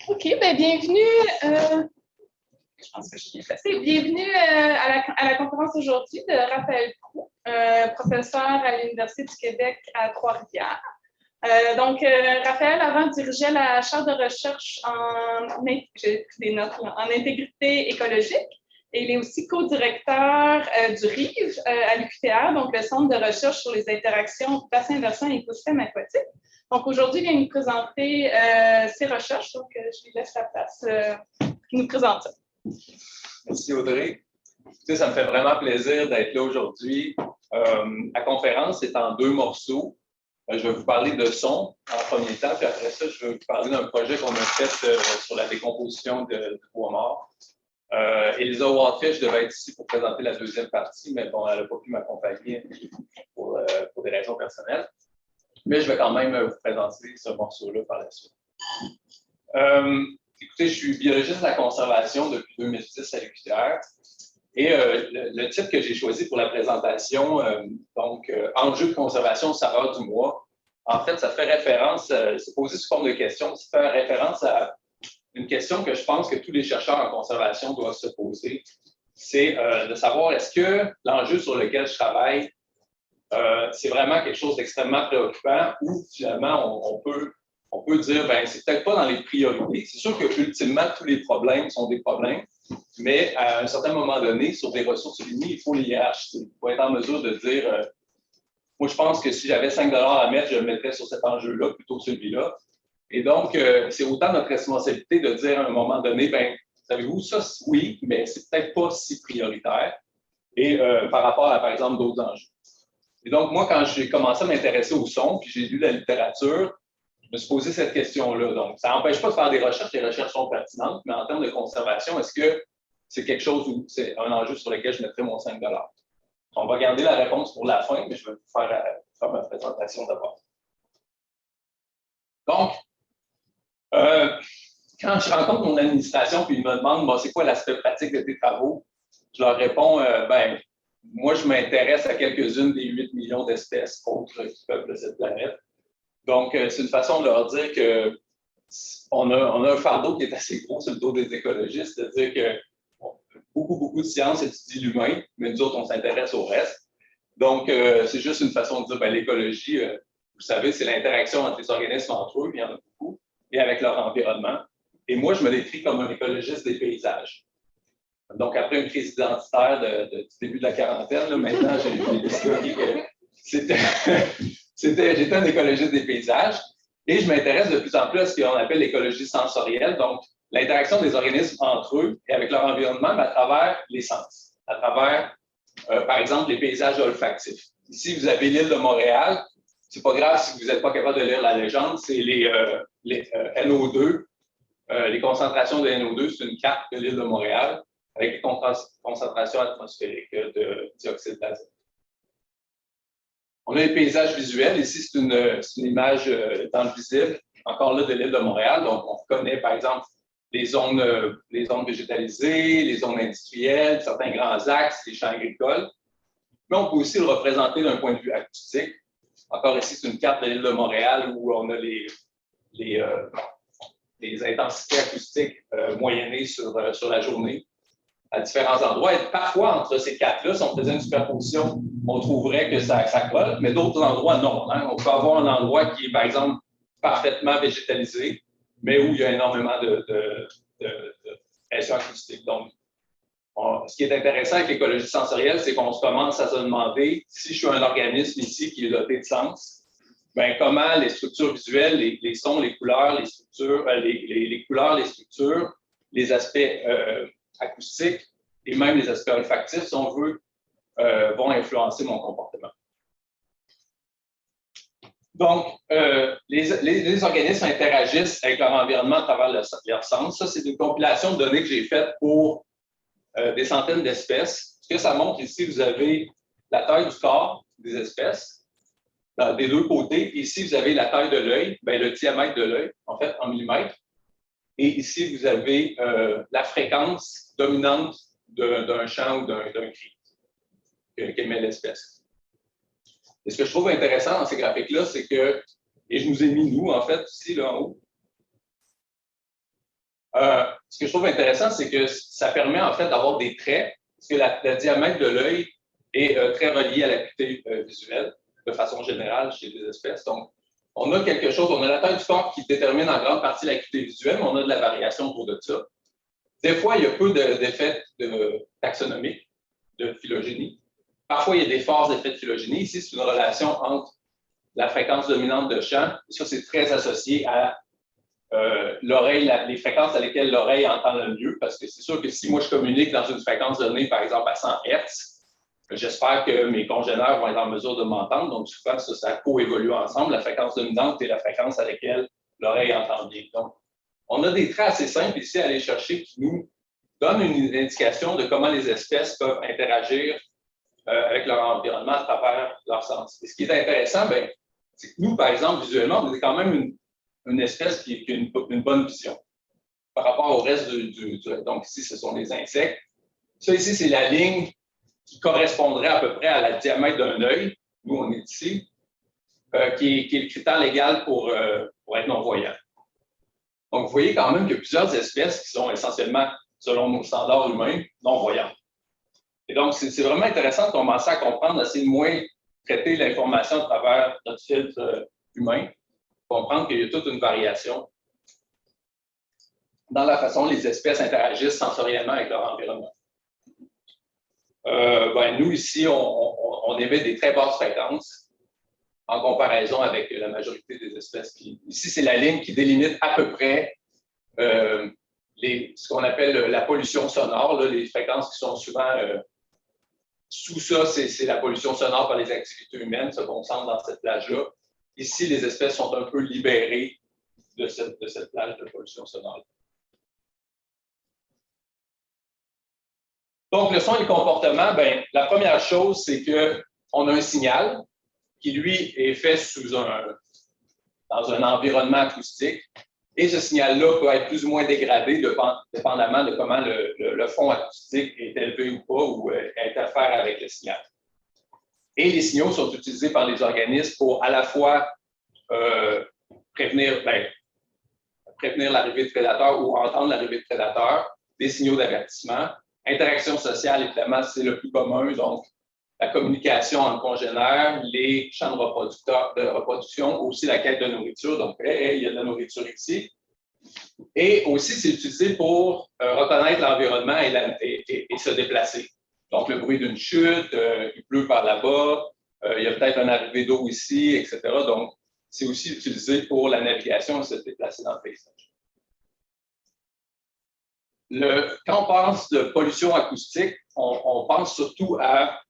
OK, bien, bienvenue. Je pense que je suis bien placée. Bienvenue à la conférence aujourd'hui de Raphaël Proulx, professeur à l'Université du Québec à Trois-Rivières. Raphaël, avant, dirigeait la chaire de recherche j'ai pris des notes, en intégrité écologique. Et il est aussi co-directeur du RIV à l'UQTR, donc le Centre de recherche sur les interactions bassin versant et écosystème aquatique. Donc aujourd'hui, il vient nous présenter ses recherches, donc je lui laisse la place pour nous présente ça. Merci Audrey. Ça me fait vraiment plaisir d'être là aujourd'hui. La conférence est en deux morceaux. Je vais vous parler de son en premier temps, puis après ça, je vais vous parler d'un projet qu'on a fait sur la décomposition de bois mort. Elisa Waldfish devait être ici pour présenter la deuxième partie, mais bon, elle n'a pas pu m'accompagner pour des raisons personnelles. Mais je vais quand même vous présenter ce morceau-là par la suite. Écoutez, je suis biologiste de la conservation depuis 2010 à l'UQTR. Et le titre que j'ai choisi pour la présentation, Enjeux de conservation saveur du mois, en fait, ça fait référence, c'est posé sous forme de question, ça fait référence à une question que je pense que tous les chercheurs en conservation doivent se poser. C'est de savoir est-ce que l'enjeu sur lequel je travaille, c'est vraiment quelque chose d'extrêmement préoccupant ou finalement on peut dire, ben c'est peut-être pas dans les priorités. C'est sûr que ultimement, tous les problèmes sont des problèmes, mais à un certain moment donné, sur des ressources limitées, il faut les hiérarchiser. Il faut être en mesure de dire, moi je pense que si j'avais 5 $ à mettre, je le mettrais sur cet enjeu-là plutôt que celui-là. Et donc, c'est autant notre responsabilité de dire à un moment donné, ben savez-vous, ça oui, mais c'est peut-être pas si prioritaire et par rapport à, par exemple, d'autres enjeux. Et donc, moi, quand j'ai commencé à m'intéresser au son, puis j'ai lu la littérature, je me suis posé cette question-là. Donc, ça n'empêche pas de faire des recherches, les recherches sont pertinentes, mais en termes de conservation, est-ce que c'est quelque chose où c'est un enjeu sur lequel je mettrais mon 5 $? On va garder la réponse pour la fin, mais je vais vous faire ma présentation d'abord. Donc, quand je rencontre mon administration puis ils me demandent bon, c'est quoi l'aspect pratique de tes travaux, je leur réponds ben, moi, je m'intéresse à quelques-unes des 8 millions d'espèces autres qui peuplent cette planète. Donc, c'est une façon de leur dire qu'on a un fardeau qui est assez gros sur le dos des écologistes, c'est-à-dire que beaucoup de sciences étudient l'humain, mais nous autres, on s'intéresse au reste. Donc, c'est juste une façon de dire ben, l'écologie, vous savez, c'est l'interaction entre les organismes entre eux, il y en a beaucoup, et avec leur environnement. Et moi, je me décris comme un écologiste des paysages. Donc, après une crise identitaire du début de la quarantaine, là, maintenant, j'ai décidé que j'étais un écologiste des paysages et je m'intéresse de plus en plus à ce qu'on appelle l'écologie sensorielle, donc l'interaction des organismes entre eux et avec leur environnement à travers les sens, à travers, par exemple, les paysages olfactifs. Ici, vous avez l'île de Montréal. C'est pas grave si vous n'êtes pas capable de lire la légende, c'est les NO2. Les concentrations de NO2, c'est une carte de l'île de Montréal avec les concentrations atmosphériques de dioxyde d'azote. On a les paysages visuels. Ici, c'est une image dans le visible, encore là, de l'île de Montréal. Donc, on reconnaît, par exemple, les zones végétalisées, les zones industrielles, certains grands axes, les champs agricoles. Mais on peut aussi le représenter d'un point de vue acoustique. Encore ici, c'est une carte de l'île de Montréal où on a les intensités acoustiques moyennées sur la journée à différents endroits. Et parfois, entre ces quatre-là, si on faisait une superposition, on trouverait que ça colle, mais d'autres endroits, non. Hein? On peut avoir un endroit qui est, par exemple, parfaitement végétalisé, mais où il y a énormément de pression acoustique. Donc, ce qui est intéressant avec l'écologie sensorielle, c'est qu'on commence à se demander, si je suis un organisme ici qui est doté de sens, ben, comment les structures visuelles, les sons, les couleurs, les structures, les couleurs, les structures, les aspects acoustiques et même les aspects olfactifs, si on veut, vont influencer mon comportement. Donc, les organismes interagissent avec leur environnement à travers leur sens. Ça, c'est une compilation de données que j'ai faite pour des centaines d'espèces. Ce que ça montre ici, vous avez la taille du corps des espèces des deux côtés. Ici, vous avez la taille de l'œil, le diamètre de l'œil, en fait, en millimètres. Et ici, vous avez la fréquence dominante d'un chant ou d'un cri qu'émet l'espèce. Et ce que je trouve intéressant dans ces graphiques-là, c'est que, et je nous ai mis nous, en fait, ici, là en haut, Ce que je trouve intéressant, c'est que ça permet en fait d'avoir des traits, parce que le diamètre de l'œil est très relié à l'acuité visuelle, de façon générale, chez les espèces. Donc, on a quelque chose, on a la taille du corps qui détermine en grande partie l'acuité visuelle, mais on a de la variation autour de ça. Des fois, il y a peu d'effets taxonomiques, de phylogénie. Parfois, il y a des forts effets de phylogénie. Ici, c'est une relation entre la fréquence dominante de champ, et ça, c'est très associé à l'oreille, les fréquences à lesquelles l'oreille entend le mieux, parce que c'est sûr que si moi je communique dans une fréquence donnée, par exemple à 100 Hz, j'espère que mes congénères vont être en mesure de m'entendre. Donc, souvent, ça coévolue ensemble, la fréquence dominante et la fréquence à laquelle l'oreille entend bien. Donc, on a des traits assez simples ici à aller chercher qui nous donnent une indication de comment les espèces peuvent interagir avec leur environnement à travers leur sens. Et ce qui est intéressant, c'est que nous, par exemple, visuellement, on est quand même une espèce qui a une bonne vision par rapport au reste donc ici, ce sont les insectes. Ça, ici, c'est la ligne qui correspondrait à peu près à la diamètre d'un œil. Nous, on est ici, qui est le critère légal pour être non-voyant. Donc, vous voyez quand même qu'il y a plusieurs espèces qui sont essentiellement, selon nos standards humains, non-voyantes. Et donc, c'est vraiment intéressant de commencer à comprendre, d'essayer de moins traiter l'information à travers notre filtre humain, comprendre qu'il y a toute une variation dans la façon dont les espèces interagissent sensoriellement avec leur environnement. Nous, ici, on émet des très basses fréquences en comparaison avec la majorité des espèces. Ici, c'est la ligne qui délimite à peu près ce qu'on appelle la pollution sonore, là, les fréquences qui sont souvent sous ça, c'est la pollution sonore par les activités humaines, se concentre dans cette plage-là. Ici, les espèces sont un peu libérées de cette plage de pollution sonore. Donc, le son et le comportement, la première chose, c'est qu'on a un signal qui, lui, est fait dans un environnement acoustique. Et ce signal-là peut être plus ou moins dégradé dépendamment de comment le fond acoustique est élevé ou pas, ou interfère avec le signal. Et les signaux sont utilisés par les organismes pour à la fois prévenir l'arrivée de prédateurs ou entendre l'arrivée de prédateurs, des signaux d'avertissement. Interaction sociale, évidemment, c'est le plus commun, donc la communication entre congénères, les champs de reproduction, aussi la quête de nourriture, donc il y a de la nourriture ici. Et aussi, c'est utilisé pour reconnaître l'environnement et se déplacer. Donc, le bruit d'une chute, il pleut par là-bas, il y a peut-être une arrivée d'eau ici, etc. Donc, c'est aussi utilisé pour la navigation et se déplacer dans le paysage. Quand on pense de pollution acoustique, on pense surtout à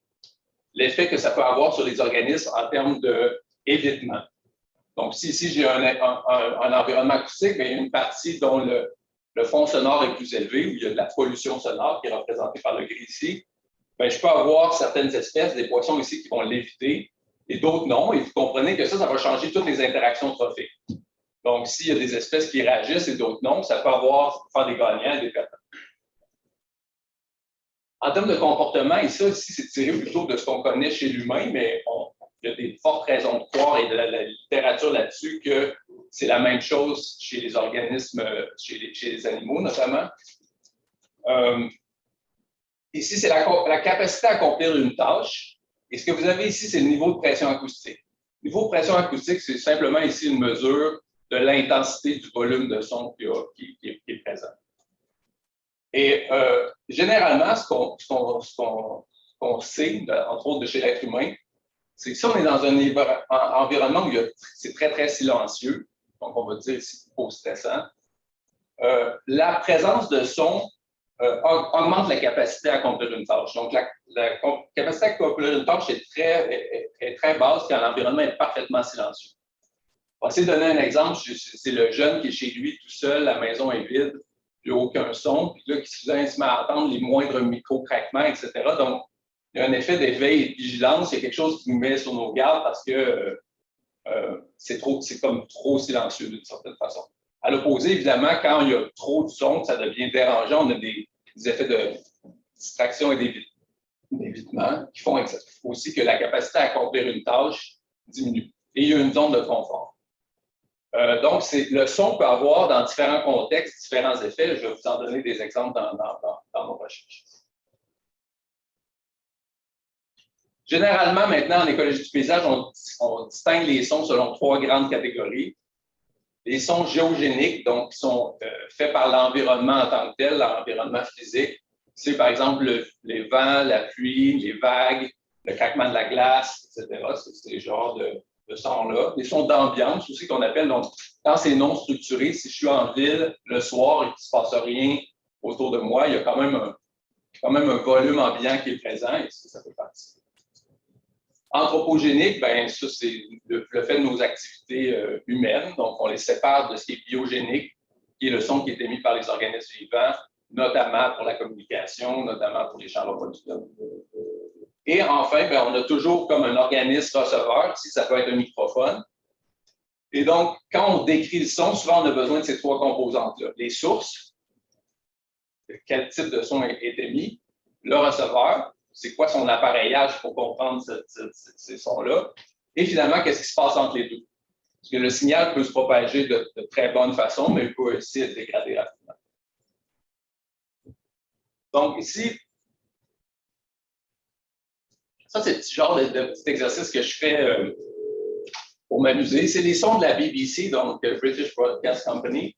l'effet que ça peut avoir sur les organismes en termes d'évitement. Donc, si j'ai un environnement acoustique, il y a une partie dont le fond sonore est plus élevé, où il y a de la pollution sonore qui est représentée par le gris ici, je peux avoir certaines espèces, des poissons ici qui vont l'éviter et d'autres non. Et vous comprenez que ça va changer toutes les interactions trophiques. Donc, s'il y a des espèces qui réagissent et d'autres non, ça peut faire des gagnants et des perdants. En termes de comportement, et ça ici, c'est tiré plutôt de ce qu'on connaît chez l'humain, mais il y a des fortes raisons de croire et de la littérature là-dessus que c'est la même chose chez les organismes, chez les animaux notamment. Ici, c'est la capacité à accomplir une tâche. Et ce que vous avez ici, c'est le niveau de pression acoustique. Le niveau de pression acoustique, c'est simplement ici une mesure de l'intensité du volume de son qui est présent. Et généralement, ce qu'on sait, entre autres de chez l'être humain, c'est que si on est dans un environnement où c'est très, très silencieux, donc on va dire c'est trop stressant, la présence de son augmente la capacité à accomplir une tâche. Donc, la capacité à accomplir une tâche est très basse quand l'environnement est parfaitement silencieux. On va essayer de donner un exemple. C'est le jeune qui est chez lui tout seul, la maison est vide, il n'y a aucun son, puis là, qui se met à entendre les moindres micro-craquements, etc. Donc, il y a un effet d'éveil et de vigilance. Il y a quelque chose qui nous met sur nos gardes parce que c'est comme trop silencieux d'une certaine façon. À l'opposé, évidemment, quand il y a trop de son, ça devient dérangeant. On a des effets de distraction et d'évitement qui font aussi que la capacité à accomplir une tâche diminue. Et il y a une zone de confort. Donc, le son peut avoir dans différents contextes, différents effets. Je vais vous en donner des exemples dans nos recherches. Généralement, maintenant, en écologie du paysage, on distingue les sons selon 3 grandes catégories. Les sons géogéniques, donc qui sont faits par l'environnement en tant que tel, l'environnement physique. C'est par exemple les vents, la pluie, les vagues, le craquement de la glace, etc. C'est ces genres de sons-là. Les sons d'ambiance aussi qu'on appelle, donc quand c'est non structuré, si je suis en ville le soir et qu'il ne se passe rien autour de moi, il y a quand même un volume ambiant qui est présent et ça fait partie. Anthropogénique, ben ça, c'est le fait de nos activités humaines. Donc, on les sépare de ce qui est biogénique, qui est le son qui est émis par les organismes vivants, notamment pour la communication, notamment pour les champs reproducteurs. Et enfin, ben, on a toujours comme un organisme receveur, ici, ça peut être un microphone. Et donc, quand on décrit le son, souvent, on a besoin de ces 3 composantes-là. Les sources, quel type de son est émis, le receveur, c'est quoi son appareillage pour comprendre ces sons-là, et finalement, qu'est-ce qui se passe entre les deux. Parce que le signal peut se propager de très bonne façon, mais il peut aussi être dégradé rapidement. Donc ici, ça c'est le petit genre de petit exercice que je fais pour m'amuser. C'est les sons de la BBC, donc British Broadcast Company.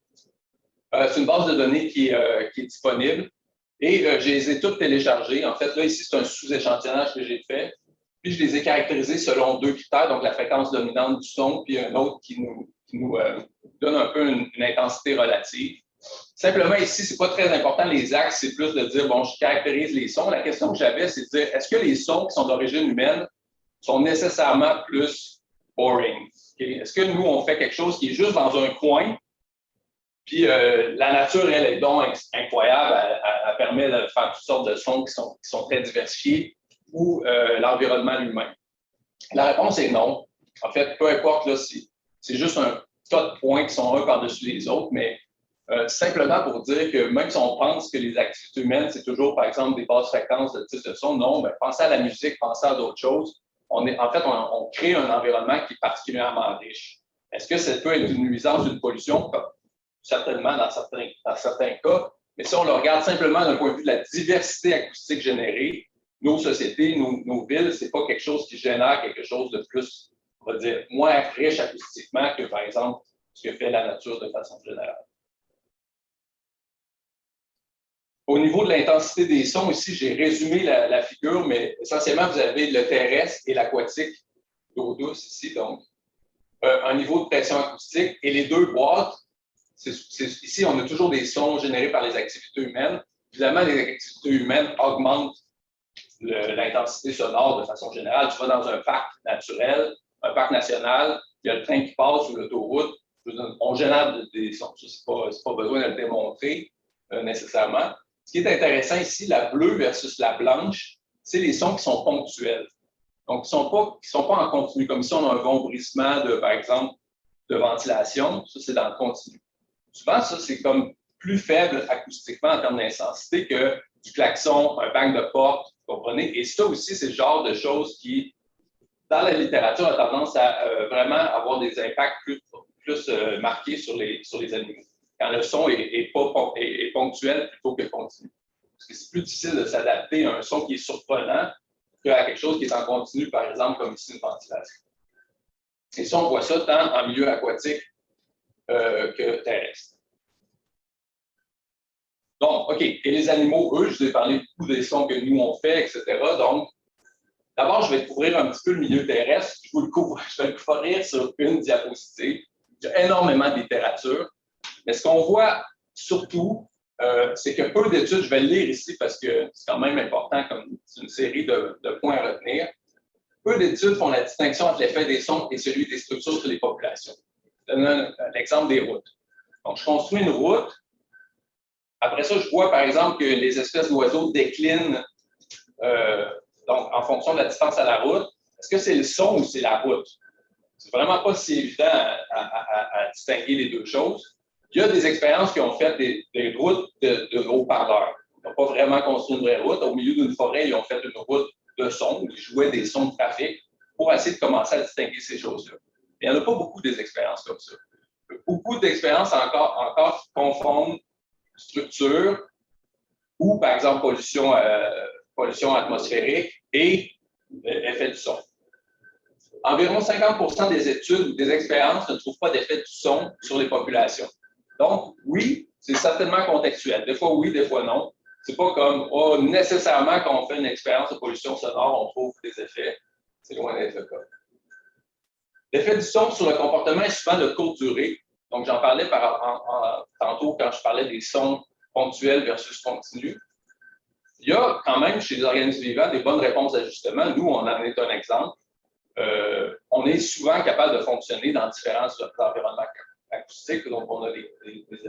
C'est une base de données qui est disponible. Et je les ai toutes téléchargées. En fait, là, ici, c'est un sous-échantillonnage que j'ai fait. Puis, je les ai caractérisés selon 2 critères, donc la fréquence dominante du son, puis un autre qui nous donne un peu une intensité relative. Simplement, ici, ce n'est pas très important, les axes, c'est plus de dire, bon, je caractérise les sons. La question que j'avais, c'est de dire, est-ce que les sons qui sont d'origine humaine sont nécessairement plus boring? Okay? Est-ce que nous, on fait quelque chose qui est juste dans un coin? Puis la nature, elle est donc incroyable. Elle permet de faire toutes sortes de sons qui sont très diversifiés ou l'environnement lui-même. La réponse est non. En fait, peu importe, là, c'est juste un tas de points qui sont un par-dessus les autres, mais simplement pour dire que même si on pense que les activités humaines, c'est toujours, par exemple, des basses fréquences de type de son, non, ben, pensez à la musique, pensez à d'autres choses. En fait, on crée un environnement qui est particulièrement riche. Est-ce que ça peut être une nuisance, une pollution? Certainement dans certains cas, mais si on le regarde simplement d'un point de vue de la diversité acoustique générée, nos sociétés, nos villes, ce n'est pas quelque chose qui génère quelque chose de plus, on va dire, moins riche acoustiquement que, par exemple, ce que fait la nature de façon générale. Au niveau de l'intensité des sons, ici, j'ai résumé la figure, mais essentiellement, vous avez le terrestre et l'aquatique d'eau douce ici, donc un niveau de pression acoustique, et les 2 boîtes. Ici, on a toujours des sons générés par les activités humaines. Évidemment, les activités humaines augmentent l'intensité sonore de façon générale. Tu vas dans un parc naturel, un parc national, il y a le train qui passe ou l'autoroute, on génère des sons. Ce n'est pas besoin de le démontrer nécessairement. Ce qui est intéressant ici, la bleue versus la blanche, c'est les sons qui sont ponctuels. Donc, qui ne sont pas en continu. Comme ici, on a un vombrissement, par exemple, de ventilation. Ça, c'est dans le continu. Souvent, ça, c'est comme plus faible acoustiquement en termes d'intensité que du klaxon, un bang de porte, vous comprenez? Et ça aussi, c'est le genre de choses qui, dans la littérature, a tendance à vraiment avoir des impacts plus marqués sur les animaux. Quand le son est ponctuel plutôt que continu. Parce que c'est plus difficile de s'adapter à un son qui est surprenant qu'à quelque chose qui est en continu, par exemple, comme ici, une ventilation. Et ça, on voit ça tant en milieu aquatique que terrestre. Donc, OK. Et les animaux, eux, je vous ai parlé beaucoup des sons que nous, on fait, etc. Donc, d'abord, je vais couvrir un petit peu le milieu terrestre. Je vais le couvrir sur une diapositive. Il y a énormément de littérature. Mais ce qu'on voit surtout, c'est que peu d'études, je vais le lire ici parce que c'est quand même important, comme c'est une série de points à retenir. Peu d'études font la distinction entre l'effet des sons et celui des structures sur les populations. Je donne l'exemple des routes. Donc, je construis une route. Après ça, je vois, par exemple, que les espèces d'oiseaux déclinent donc, en fonction de la distance à la route. Est-ce que c'est le son ou c'est la route? C'est vraiment pas si évident à distinguer les deux choses. Il y a des expériences qui ont fait des routes de haut-parleurs. Ils n'ont pas vraiment construit une vraie route. Au milieu d'une forêt, ils ont fait une route de son, où ils jouaient des sons de trafic pour essayer de commencer à distinguer ces choses-là. Il n'y en a pas beaucoup des expériences comme ça. beaucoup d'expériences encore qui confondent structure ou, par exemple, pollution atmosphérique et effet du son. Environ 50% des études ou des expériences ne trouvent pas d'effet du son sur les populations. Donc, oui, c'est certainement contextuel. Des fois, oui, des fois, non. C'est pas comme, oh, nécessairement, quand on fait une expérience de pollution sonore, on trouve des effets. C'est loin d'être le cas. L'effet du son sur le comportement est souvent de courte durée. Donc, j'en parlais tantôt quand je parlais des sons ponctuels versus continus. Il y a quand même chez les organismes vivants des bonnes réponses d'ajustement. Nous, on en est un exemple. On est souvent capable de fonctionner dans différents environnements acoustiques, donc on a des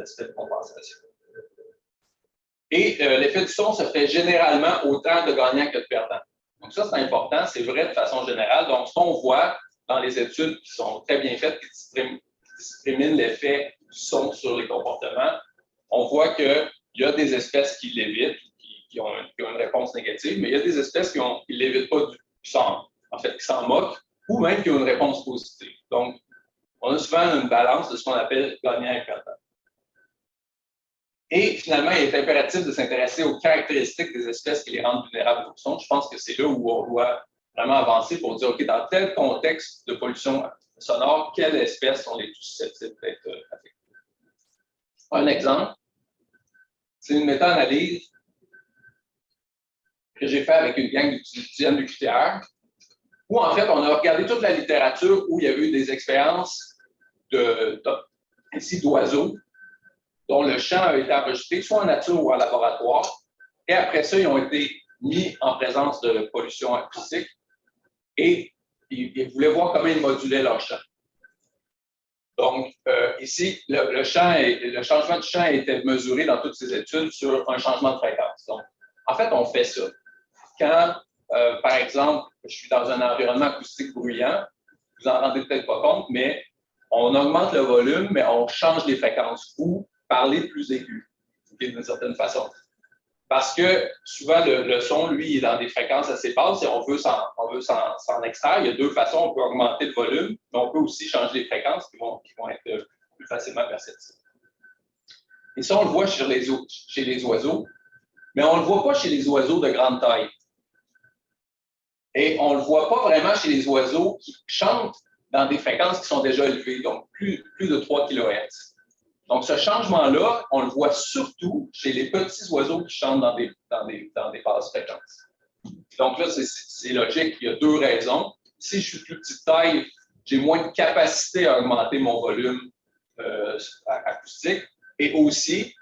aspects de compensation. Et l'effet du son se fait généralement autant de gagnants que de perdants. Donc ça, c'est important, c'est vrai de façon générale. Donc, ce qu'on voit dans les études qui sont très bien faites, qui discriminent l'effet du son sur les comportements, on voit qu'il y a des espèces qui l'évitent, qui ont une réponse négative, mais il y a des espèces qui ne l'évitent pas qui s'en moquent, ou même qui ont une réponse positive. Donc, on a souvent une balance de ce qu'on appelle gagnant et perdant. Et finalement, il est impératif de s'intéresser aux caractéristiques des espèces qui les rendent vulnérables au son. Je pense que c'est là où on doit vraiment avancer pour dire, OK, dans tel contexte de pollution sonore, quelles espèces sont les plus susceptibles d'être affectées? Un exemple, c'est une méta-analyse que j'ai fait avec une gang d'étudiants du QTR, où en fait, on a regardé toute la littérature où il y a eu des expériences d'oiseaux dont le chant a été enregistré soit en nature ou en laboratoire. Et après ça, ils ont été mis en présence de pollution acoustique et ils voulaient voir comment ils modulaient leur chant. Donc, ici, le changement de chant a été mesuré dans toutes ces études sur un changement de fréquence. Donc, en fait, on fait ça. Quand, par exemple, je suis dans un environnement acoustique bruyant, vous n'en rendez peut-être pas compte, mais on augmente le volume, mais on change les fréquences ou parler plus aigu, d'une certaine façon. Parce que souvent, le son, lui, est dans des fréquences assez basses et on veut s'en extraire. Il y a deux façons. On peut augmenter le volume, mais on peut aussi changer les fréquences qui vont être plus facilement perceptibles. Et ça, on le voit chez les oiseaux, mais on ne le voit pas chez les oiseaux de grande taille. Et on ne le voit pas vraiment chez les oiseaux qui chantent dans des fréquences qui sont déjà élevées, donc plus de 3 kHz. Donc, ce changement-là, on le voit surtout chez les petits oiseaux qui chantent dans des basses fréquences. Donc là, c'est logique, il y a deux raisons. Si je suis plus petite taille, j'ai moins de capacité à augmenter mon volume acoustique. Et aussi,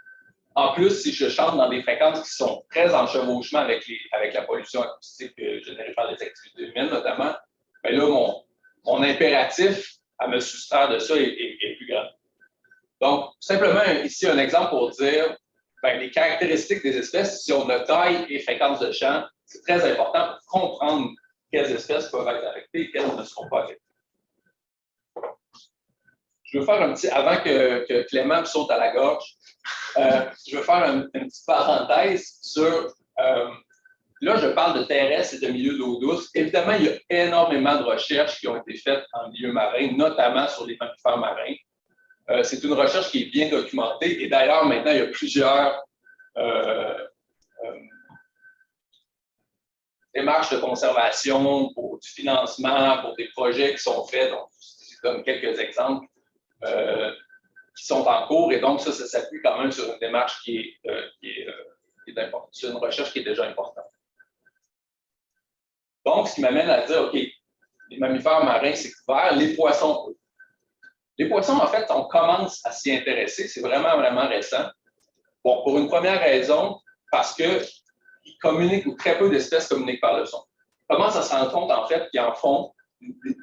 en plus, si je chante dans des fréquences qui sont très en chevauchement avec la pollution acoustique générée par les activités humaines, notamment, bien là, mon impératif à me soustraire de ça est plus grand. Donc, simplement ici un exemple pour dire les caractéristiques des espèces, si on a taille et fréquence de chant, c'est très important pour comprendre quelles espèces peuvent être affectées et quelles ne seront pas affectées. Je veux faire avant que Clément me saute à la gorge, je veux faire une petite parenthèse sur, là je parle de terrestres et de milieux d'eau douce. Évidemment, il y a énormément de recherches qui ont été faites en milieu marin, notamment sur les mammifères marins. C'est une recherche qui est bien documentée et d'ailleurs, maintenant, il y a plusieurs démarches de conservation pour du financement, pour des projets qui sont faits. Donc, je donne quelques exemples qui sont en cours et donc ça s'appuie quand même sur une démarche qui est importante, sur une recherche qui est déjà importante. Donc, ce qui m'amène à dire, OK, les mammifères marins, c'est couvert, les poissons, les poissons, en fait, on commence à s'y intéresser. C'est vraiment, vraiment récent. Bon, pour une première raison, parce qu'ils communiquent, ou très peu d'espèces communiquent par le son. On commence à se rendre compte, en fait, qu'ils en font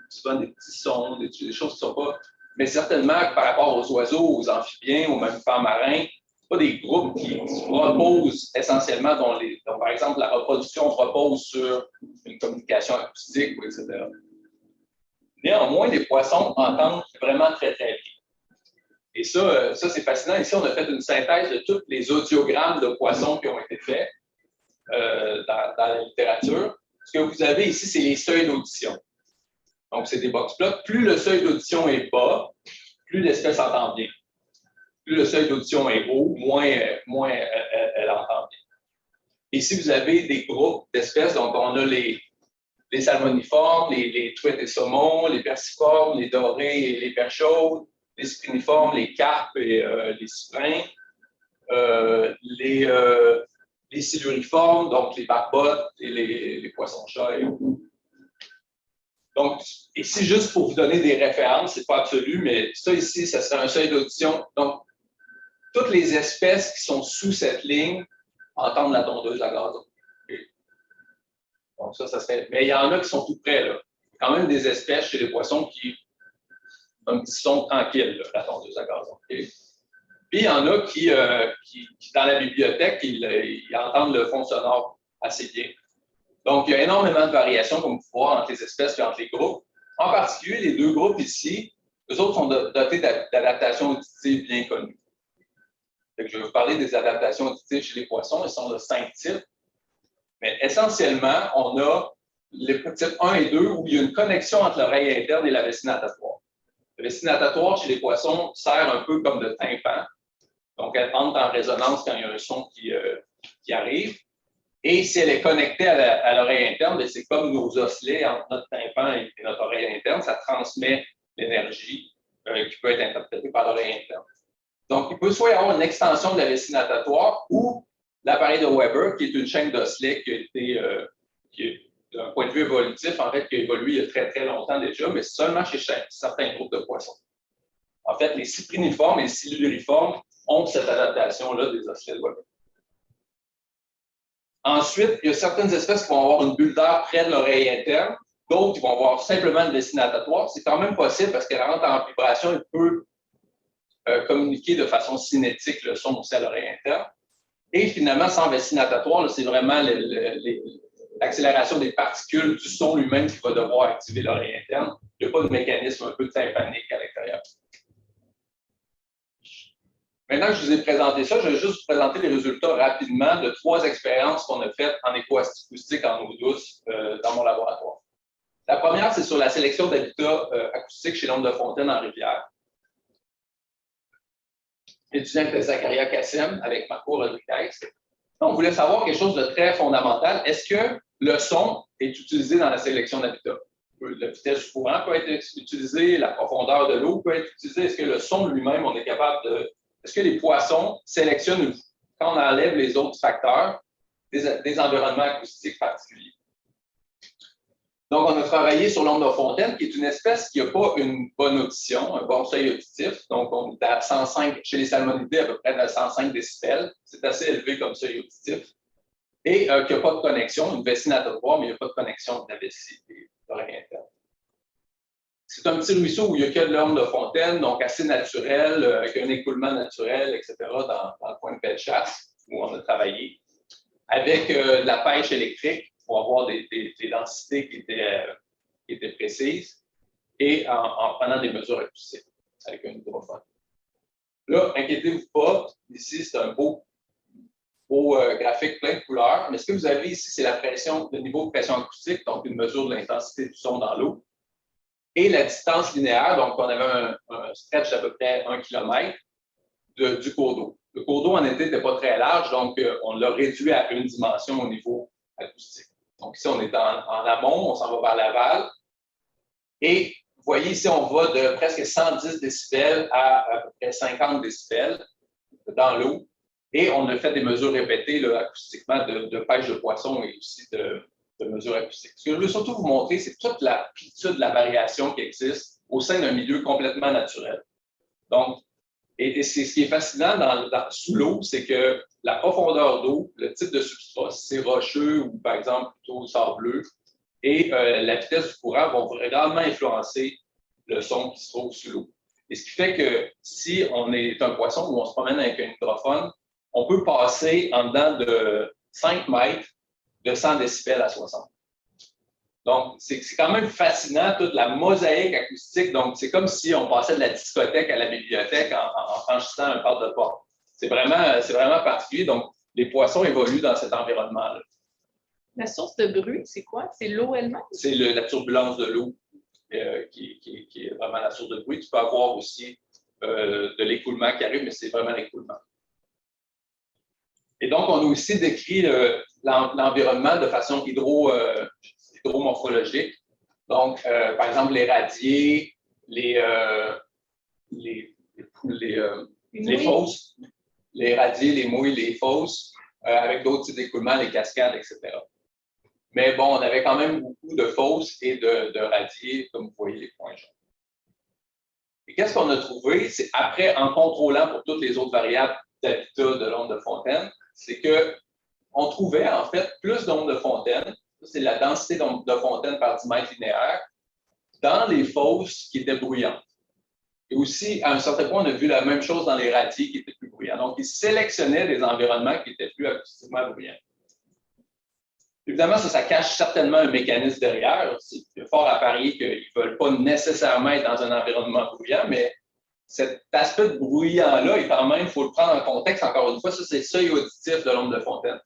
souvent des petits sons, des choses qui ne sont pas... Mais certainement, par rapport aux oiseaux, aux amphibiens, aux mammifères marins, ce pas des groupes qui reposent essentiellement, dont par exemple, la reproduction repose sur une communication acoustique, etc. Néanmoins, les poissons entendent vraiment très, très bien. Et ça c'est fascinant. Ici, on a fait une synthèse de tous les audiogrammes de poissons qui ont été faits dans la littérature. Ce que vous avez ici, c'est les seuils d'audition. Donc, c'est des box plots. Plus le seuil d'audition est bas, plus l'espèce entend bien. Plus le seuil d'audition est haut, moins elle entend bien. Et si vous avez des groupes d'espèces, donc on a les salmoniformes, les truites et saumons, les perciformes, les dorés et les perchaudes, les spiniformes, les carpes et les ciprins, les siluriformes, donc les barbottes et les poissons-chats. Donc, ici, juste pour vous donner des références, ce n'est pas absolu, mais ça ici, ça serait un seuil d'audition. Donc, toutes les espèces qui sont sous cette ligne entendent la tondeuse à gazon. Okay. Donc, ça serait. Mais il y en a qui sont tout près, là. Il y a quand même des espèces chez les poissons qui ont un petit son tranquille, là, la tondeuse à gazon. Okay. Puis, il y en a qui dans la bibliothèque, ils entendent le fond sonore assez bien. Donc, il y a énormément de variations, comme vous pouvez voir, entre les espèces et entre les groupes. En particulier, les deux groupes ici, eux autres sont dotés d'adaptations auditives bien connues. Donc, je vais vous parler des adaptations auditives chez les poissons. Ils sont de 5 types. Mais essentiellement, on a les types 1 et 2 où il y a une connexion entre l'oreille interne et la vessie natatoire. La vessie natatoire chez les poissons sert un peu comme de tympan. Donc, elle entre en résonance quand il y a un son qui arrive. Et si elle est connectée à l'oreille interne, c'est comme nos osselets entre notre tympan et notre oreille interne, ça transmet l'énergie qui peut être interprétée par l'oreille interne. Donc, il peut soit y avoir une extension de la vessie natatoire ou l'appareil de Weber, qui est une chaîne d'osselets d'un point de vue évolutif, en fait, qui a évolué il y a très, très longtemps déjà, mais seulement chez certains groupes de poissons. En fait, les cypriniformes et les siluriformes ont cette adaptation-là des osselets de Weber. Ensuite, il y a certaines espèces qui vont avoir une bulle d'air près de l'oreille interne, d'autres qui vont avoir simplement une vessie natatoire. C'est quand même possible parce qu'elle rentre en vibration et peut communiquer de façon cinétique le son aussi à l'oreille interne. Et finalement, sans vessie natatoire, c'est vraiment l'accélération des particules du son lui-même qui va devoir activer l'oreille interne. Il n'y a pas de mécanisme un peu tympanique à l'intérieur. Maintenant que je vous ai présenté ça, je vais juste vous présenter les résultats rapidement de 3 expériences qu'on a faites en écoacoustique en eau douce dans mon laboratoire. La première, c'est sur la sélection d'habitats acoustiques chez l'onde de fontaine en rivière. Étudiant avec Zakaria Kassem avec Marco Rodriguez. On voulait savoir quelque chose de très fondamental. Est-ce que le son est utilisé dans la sélection d'habitat? La vitesse du courant peut être utilisée, la profondeur de l'eau peut être utilisée. Est-ce que le son lui-même, on est capable de... Est-ce que les poissons sélectionnent, quand on enlève les autres facteurs, des environnements acoustiques particuliers? Donc, on a travaillé sur l'onde de fontaine, qui est une espèce qui n'a pas une bonne audition, un bon seuil auditif. Donc, on est à 105, chez les salmonidés, à peu près à 105 décibels. C'est assez élevé comme seuil auditif. Et qui n'a pas de connexion, une vessie natatoire, mais il n'y a pas de connexion de la vessie de l'oreille interne. C'est un petit ruisseau où il n'y a que de l'onde de fontaine, donc assez naturel, avec un écoulement naturel, etc., dans le coin de Bellechasse, où on a travaillé, avec de la pêche électrique pour avoir des densités qui étaient précises, et en prenant des mesures acoustiques avec un microphone. Là, inquiétez-vous pas, ici, c'est un beau graphique plein de couleurs, mais ce que vous avez ici, c'est le niveau de pression acoustique, donc une mesure de l'intensité du son dans l'eau, et la distance linéaire, donc on avait un stretch d'à peu près 1 km du cours d'eau. Le cours d'eau en été n'était pas très large, donc on l'a réduit à une dimension au niveau acoustique. Donc ici, on est en amont, on s'en va vers l'aval. Et vous voyez ici, on va de presque 110 décibels à peu près 50 décibels dans l'eau. Et on a fait des mesures répétées là, acoustiquement de pêche de poissons et aussi de mesures acoustiques. Ce que je veux surtout vous montrer, c'est toute l'amplitude de la variation qui existe au sein d'un milieu complètement naturel. Donc, et c'est ce qui est fascinant sous l'eau, c'est que la profondeur d'eau, le type de substrat, si c'est rocheux ou par exemple plutôt sableux, et la vitesse du courant vont vraiment influencer le son qui se trouve sous l'eau. Et ce qui fait que si on est un poisson où on se promène avec un microphone, on peut passer en dedans de 5 mètres de 100 décibels à 60. Donc, c'est quand même fascinant, toute la mosaïque acoustique. Donc, c'est comme si on passait de la discothèque à la bibliothèque en franchissant un pas de porte. C'est vraiment particulier. Donc, les poissons évoluent dans cet environnement-là. La source de bruit, c'est quoi? C'est l'eau elle-même? C'est la turbulence de l'eau qui est vraiment la source de bruit. Tu peux avoir aussi de l'écoulement qui arrive, mais c'est vraiment l'écoulement. Et donc, on a aussi décrit l'environnement de façon hydromorphologique. Donc, par exemple, les radiers, les fosses, les radiers, les mouilles, les fosses, avec d'autres types d'écoulements, les cascades, etc. Mais bon, on avait quand même beaucoup de fosses et de radiers, comme vous voyez les points jaunes. Et qu'est-ce qu'on a trouvé? C'est après, en contrôlant pour toutes les autres variables d'habitat de l'onde de fontaine, c'est qu'on trouvait en fait plus d'ondes de fontaine, c'est la densité d'ondes de fontaine par 10 mètres linéaire, dans les fosses qui étaient bruyantes. Et aussi, à un certain point, on a vu la même chose dans les radiers qui étaient plus bruyants. Donc, ils sélectionnaient des environnements qui étaient plus acoustiquement bruyants. Évidemment, ça cache certainement un mécanisme derrière. C'est fort à parier qu'ils ne veulent pas nécessairement être dans un environnement bruyant, mais cet aspect de bruyant-là, est quand même, il faut le prendre en contexte. Encore une fois, ça, c'est le seuil auditif de l'onde de fontaine.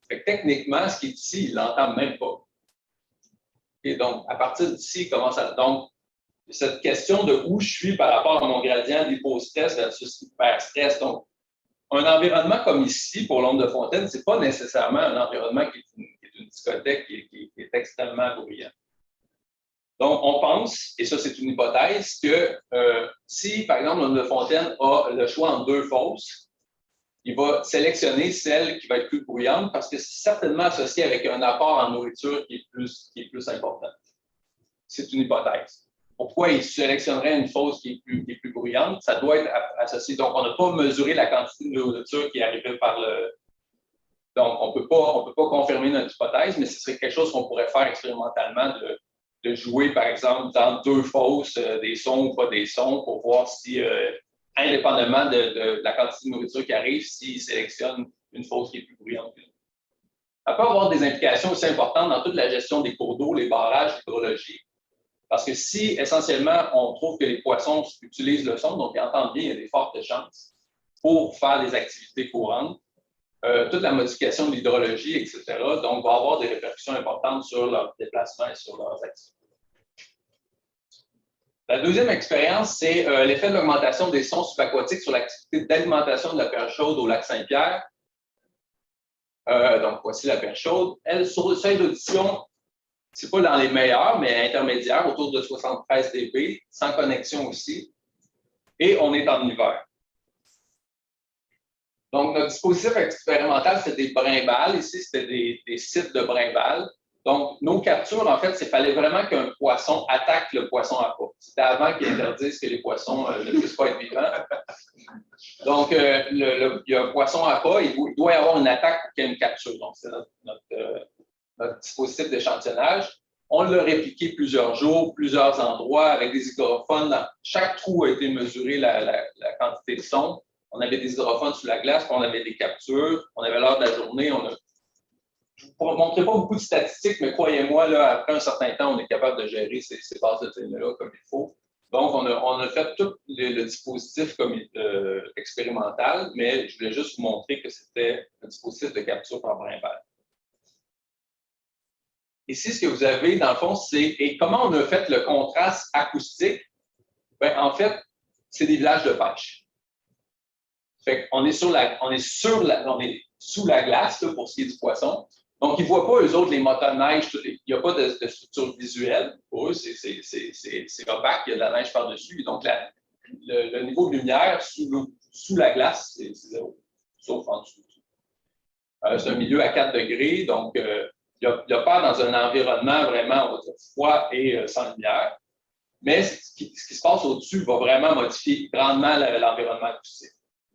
Fait que, techniquement, ce qui est ici, il ne l'entend même pas. Et donc, à partir d'ici, il commence à... Donc, cette question de où je suis par rapport à mon gradient d'hypostress versus hyperstress. Donc, un environnement comme ici, pour l'onde de fontaine, ce n'est pas nécessairement un environnement qui est une discothèque qui est extrêmement bruyant. Donc, on pense, et ça c'est une hypothèse, que si, par exemple, l'onde de fontaine a le choix entre deux fosses, il va sélectionner celle qui va être plus bruyante parce que c'est certainement associé avec un apport en nourriture qui est plus important. C'est une hypothèse. Pourquoi il sélectionnerait une fosse qui est plus bruyante? Ça doit être associé. Donc, on n'a pas mesuré la quantité de nourriture qui est arrivée par le... Donc, on ne peut pas confirmer notre hypothèse, mais ce serait quelque chose qu'on pourrait faire expérimentalement de jouer, par exemple, dans deux fosses, des sons ou pas des sons, pour voir si, indépendamment de la quantité de nourriture qui arrive, s'il sélectionne une fosse qui est plus bruyante. Ça peut avoir des implications aussi importantes dans toute la gestion des cours d'eau, les barrages, l'hydrologie. Parce que si, essentiellement, on trouve que les poissons utilisent le son, donc ils entendent bien, il y a des fortes chances pour faire des activités courantes, toute la modification de l'hydrologie, etc., donc va avoir des répercussions importantes sur leur déplacement et sur leurs activités. La deuxième expérience, c'est l'effet de l'augmentation des sons subaquatiques sur l'activité d'alimentation de la perche chaude au lac Saint-Pierre. Donc, voici la perche chaude. Elle, sur le seuil d'audition, c'est pas dans les meilleurs, mais intermédiaires, autour de 73 dB, sans connexion aussi. Et on est en hiver. Donc, notre dispositif expérimental, c'était des brimbales. Ici, c'était des sites de brimbales. Donc, nos captures, en fait, il fallait vraiment qu'un poisson attaque le poisson à pas. C'était avant qu'ils interdisent que les poissons ne puissent pas être vivants. Donc, il y a un poisson à pas, il doit y avoir une attaque pour qu'il y ait une capture. Donc, c'est notre dispositif d'échantillonnage. On l'a répliqué plusieurs jours, plusieurs endroits, avec des hydrophones. Chaque trou a été mesuré la quantité de son. On avait des hydrophones sous la glace, puis on avait des captures. On avait l'heure de la journée. Je ne vous montrerai pas beaucoup de statistiques, mais croyez-moi, là, après un certain temps, on est capable de gérer ces bases de données-là comme il faut. Donc, on a fait tout le dispositif comme expérimental, mais je voulais juste vous montrer que c'était un dispositif de capture par brimbale. Ici, ce que vous avez, dans le fond, c'est comment on a fait le contraste acoustique. Bien, en fait, c'est des villages de pêche. Fait qu'on est sous la glace là, pour ce qui est du poisson. Donc, ils ne voient pas, eux autres, les motoneiges. Il n'y a pas de structure visuelle. Pour eux, c'est opaque, il y a de la neige par-dessus. Donc, le niveau de lumière sous la glace, c'est zéro, sauf en dessous. C'est un milieu à 4 degrés, donc il n'y a pas dans un environnement vraiment froid et sans lumière. Mais ce qui se passe au-dessus va vraiment modifier grandement l'environnement acoustique.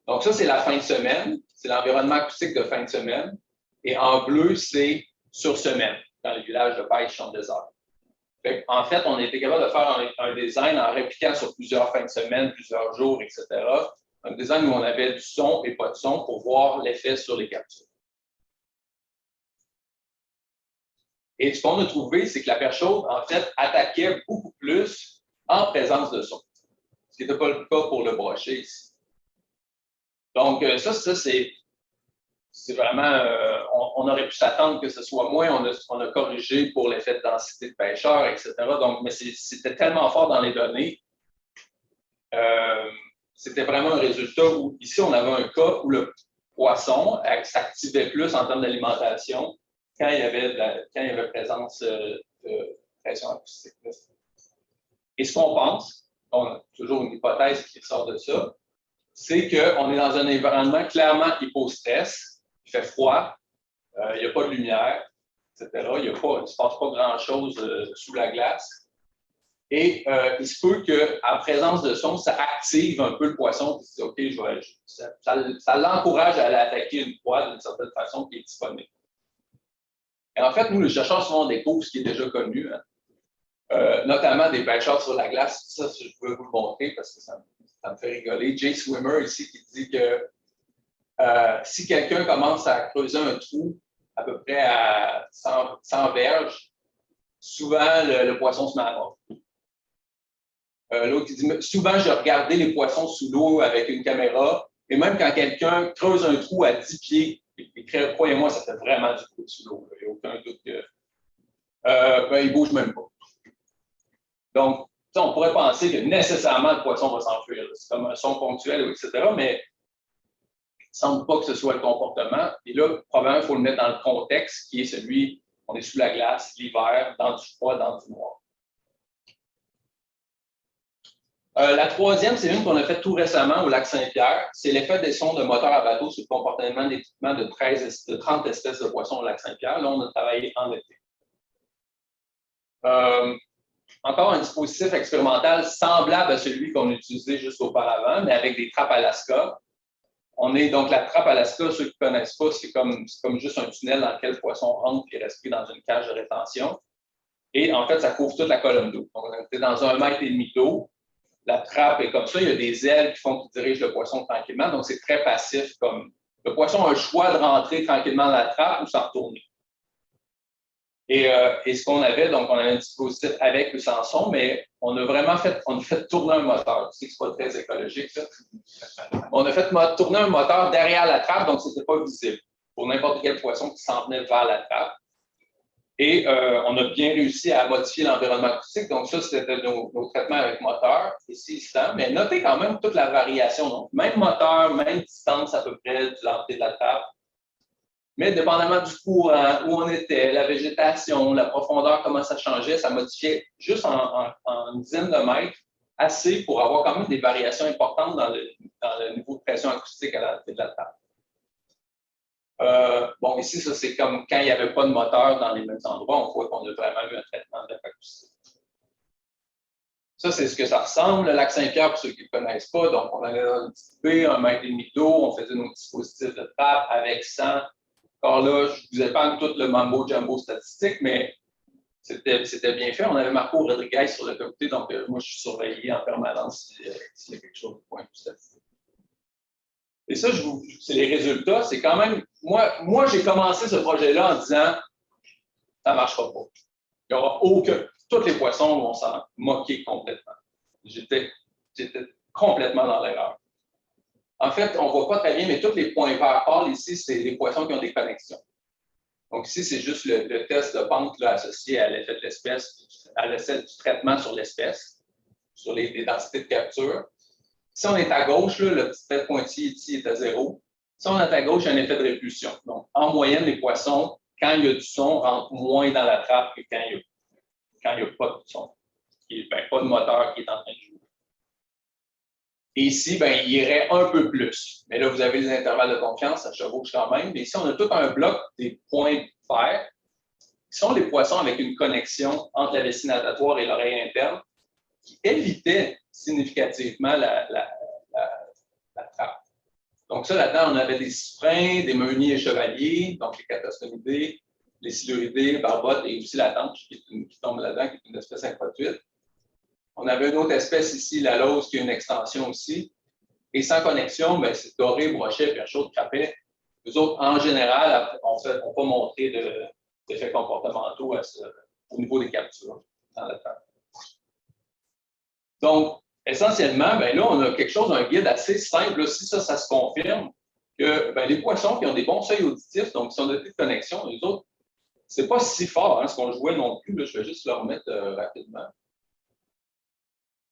Donc, ça, c'est la fin de semaine. C'est l'environnement acoustique de fin de semaine. Et en bleu, c'est sur semaine, dans le village de pêche Champ des Arts. En fait, on a été capable de faire un design en répliquant sur plusieurs fins de semaine, plusieurs jours, etc. Un design où on avait du son et pas de son pour voir l'effet sur les captures. Et ce qu'on a trouvé, c'est que la perche chaude, en fait, attaquait beaucoup plus en présence de son. Ce qui n'était pas le cas pour le brochet ici. Donc, ça c'est vraiment, on aurait pu s'attendre que ce soit moins, on a corrigé pour l'effet de densité de pêcheurs, etc. Donc, mais c'était tellement fort dans les données, c'était vraiment un résultat où, ici, on avait un cas où le poisson s'activait plus en termes d'alimentation quand il y avait présence de pression acoustique. Et ce qu'on pense, on a toujours une hypothèse qui sort de ça, c'est qu'on est dans un environnement clairement hypostress, il fait froid, il n'y a pas de lumière, etc. Il ne se passe pas grand-chose sous la glace. Et il se peut qu'en présence de son, ça active un peu le poisson qui se dit OK, ça l'encourage à aller attaquer une proie d'une certaine façon qui est disponible. Et en fait, nous, les chercheurs, souvent, on découvre ce qui est déjà connu, hein. Notamment des pêcheurs sur la glace. Ça, je peux vous le montrer parce que ça me fait rigoler. Jay Swimmer, ici, qui dit que si quelqu'un commence à creuser un trou à peu près à 100 verges, souvent, le poisson se met à mort. L'autre qui dit souvent, j'ai regardé les poissons sous l'eau avec une caméra, et même quand quelqu'un creuse un trou à 10 pieds, et croyez-moi, ça fait vraiment du trou sous l'eau. Il n'y a aucun doute que. Il ne bouge même pas. Donc, on pourrait penser que nécessairement le poisson va s'enfuir. C'est comme un son ponctuel, etc. Mais il ne semble pas que ce soit le comportement. Et là, probablement, il faut le mettre dans le contexte qui est celui, on est sous la glace, l'hiver, dans du froid, dans du noir. La troisième, c'est une qu'on a faite tout récemment au lac Saint-Pierre. C'est l'effet des sons de moteurs à bateau sur le comportement d'équipement de 30 espèces de poissons au lac Saint-Pierre. Là, on a travaillé en été. Encore un dispositif expérimental semblable à celui qu'on utilisait juste auparavant, mais avec des trappes Alaska. Donc la trappe Alaska, ceux qui ne connaissent pas, c'est comme juste un tunnel dans lequel le poisson rentre et reste pris dans une cage de rétention. Et en fait, ça couvre toute la colonne d'eau. Donc, on était dans 1,5 mètre d'eau. La trappe est comme ça. Il y a des ailes qui font qu'il dirige le poisson tranquillement. Donc, c'est très passif. Comme le poisson a le choix de rentrer tranquillement dans la trappe ou s'en retourner. Et ce qu'on avait, donc, on avait un dispositif avec ou sans son, mais on a fait tourner un moteur. Tu sais que ce n'est pas très écologique, ça. On a fait tourner un moteur derrière la trappe, donc ce n'était pas visible pour n'importe quel poisson qui s'en venait vers la trappe. Et on a bien réussi à modifier l'environnement acoustique. Donc, ça, c'était nos traitements avec moteur, ici, là. Mais notez quand même toute la variation. Donc, même moteur, même distance à peu près de l'entrée de la trappe. Mais dépendamment du courant, où on était, la végétation, la profondeur, comment ça changeait, ça modifiait juste en une dizaine de mètres, assez pour avoir quand même des variations importantes dans le niveau de pression acoustique à l'entrée de la trappe. Bon, ici, ça, c'est comme quand il n'y avait pas de moteur dans les mêmes endroits, on voit qu'on a vraiment eu un traitement de l'acoustique. Ça, c'est ce que ça ressemble, le lac Saint-Pierre, pour ceux qui ne connaissent pas. Donc, on allait dans une petite baie, 1,5 mètre d'eau, on faisait nos dispositifs de trappe avec 100. Encore là, je vous épargne tout le mambo-jumbo statistique, mais c'était bien fait. On avait Marco Rodriguez sur le comité, donc moi, je suis surveillé en permanence s'il y a quelque chose de point statistique. Et ça, c'est les résultats. C'est quand même. Moi j'ai commencé ce projet-là en disant ça ne marchera pas. Il n'y aura aucun. Tous les poissons vont s'en moquer complètement. J'étais complètement dans l'erreur. En fait, on ne voit pas très bien, mais tous les points verts pâles ici, c'est les poissons qui ont des connexions. Donc ici, c'est juste le test de pente là, associé à l'effet de l'espèce, à l'essai du traitement sur l'espèce, sur les densités de capture. Si on est à gauche, là, le petit trait pointillé ici est à 0. Si on est à gauche, il y a un effet de répulsion. Donc, en moyenne, les poissons, quand il y a du son, rentrent moins dans la trappe que quand il n'y a pas de son. Pas de moteur qui est en train de jouer. Et ici, il irait un peu plus. Mais là, vous avez les intervalles de confiance, ça chevauche quand même. Mais ici, on a tout un bloc des points verts, qui sont les poissons avec une connexion entre la vessie natatoire et l'oreille interne, qui évitaient significativement la trappe. Donc ça, là-dedans, on avait des cyprins, des meuniers et chevaliers, donc les catastronidés, les siluridés, barbottes et aussi la tanche qui tombe là-dedans, qui est une espèce introduite. On avait une autre espèce ici, la lauze, qui a une extension aussi. Et sans connexion, c'est doré, brochet, perchaud, crapet. Les autres, en général, on ne pas montrer d'effets comportementaux au niveau des captures dans la trappe. Donc, essentiellement, là, on a quelque chose, un guide assez simple. Là, si ça se confirme, que les poissons qui ont des bons seuils auditifs, donc qui sont dotés de connexion, les autres, c'est pas si fort ce qu'on jouait non plus. Là, je vais juste le remettre rapidement.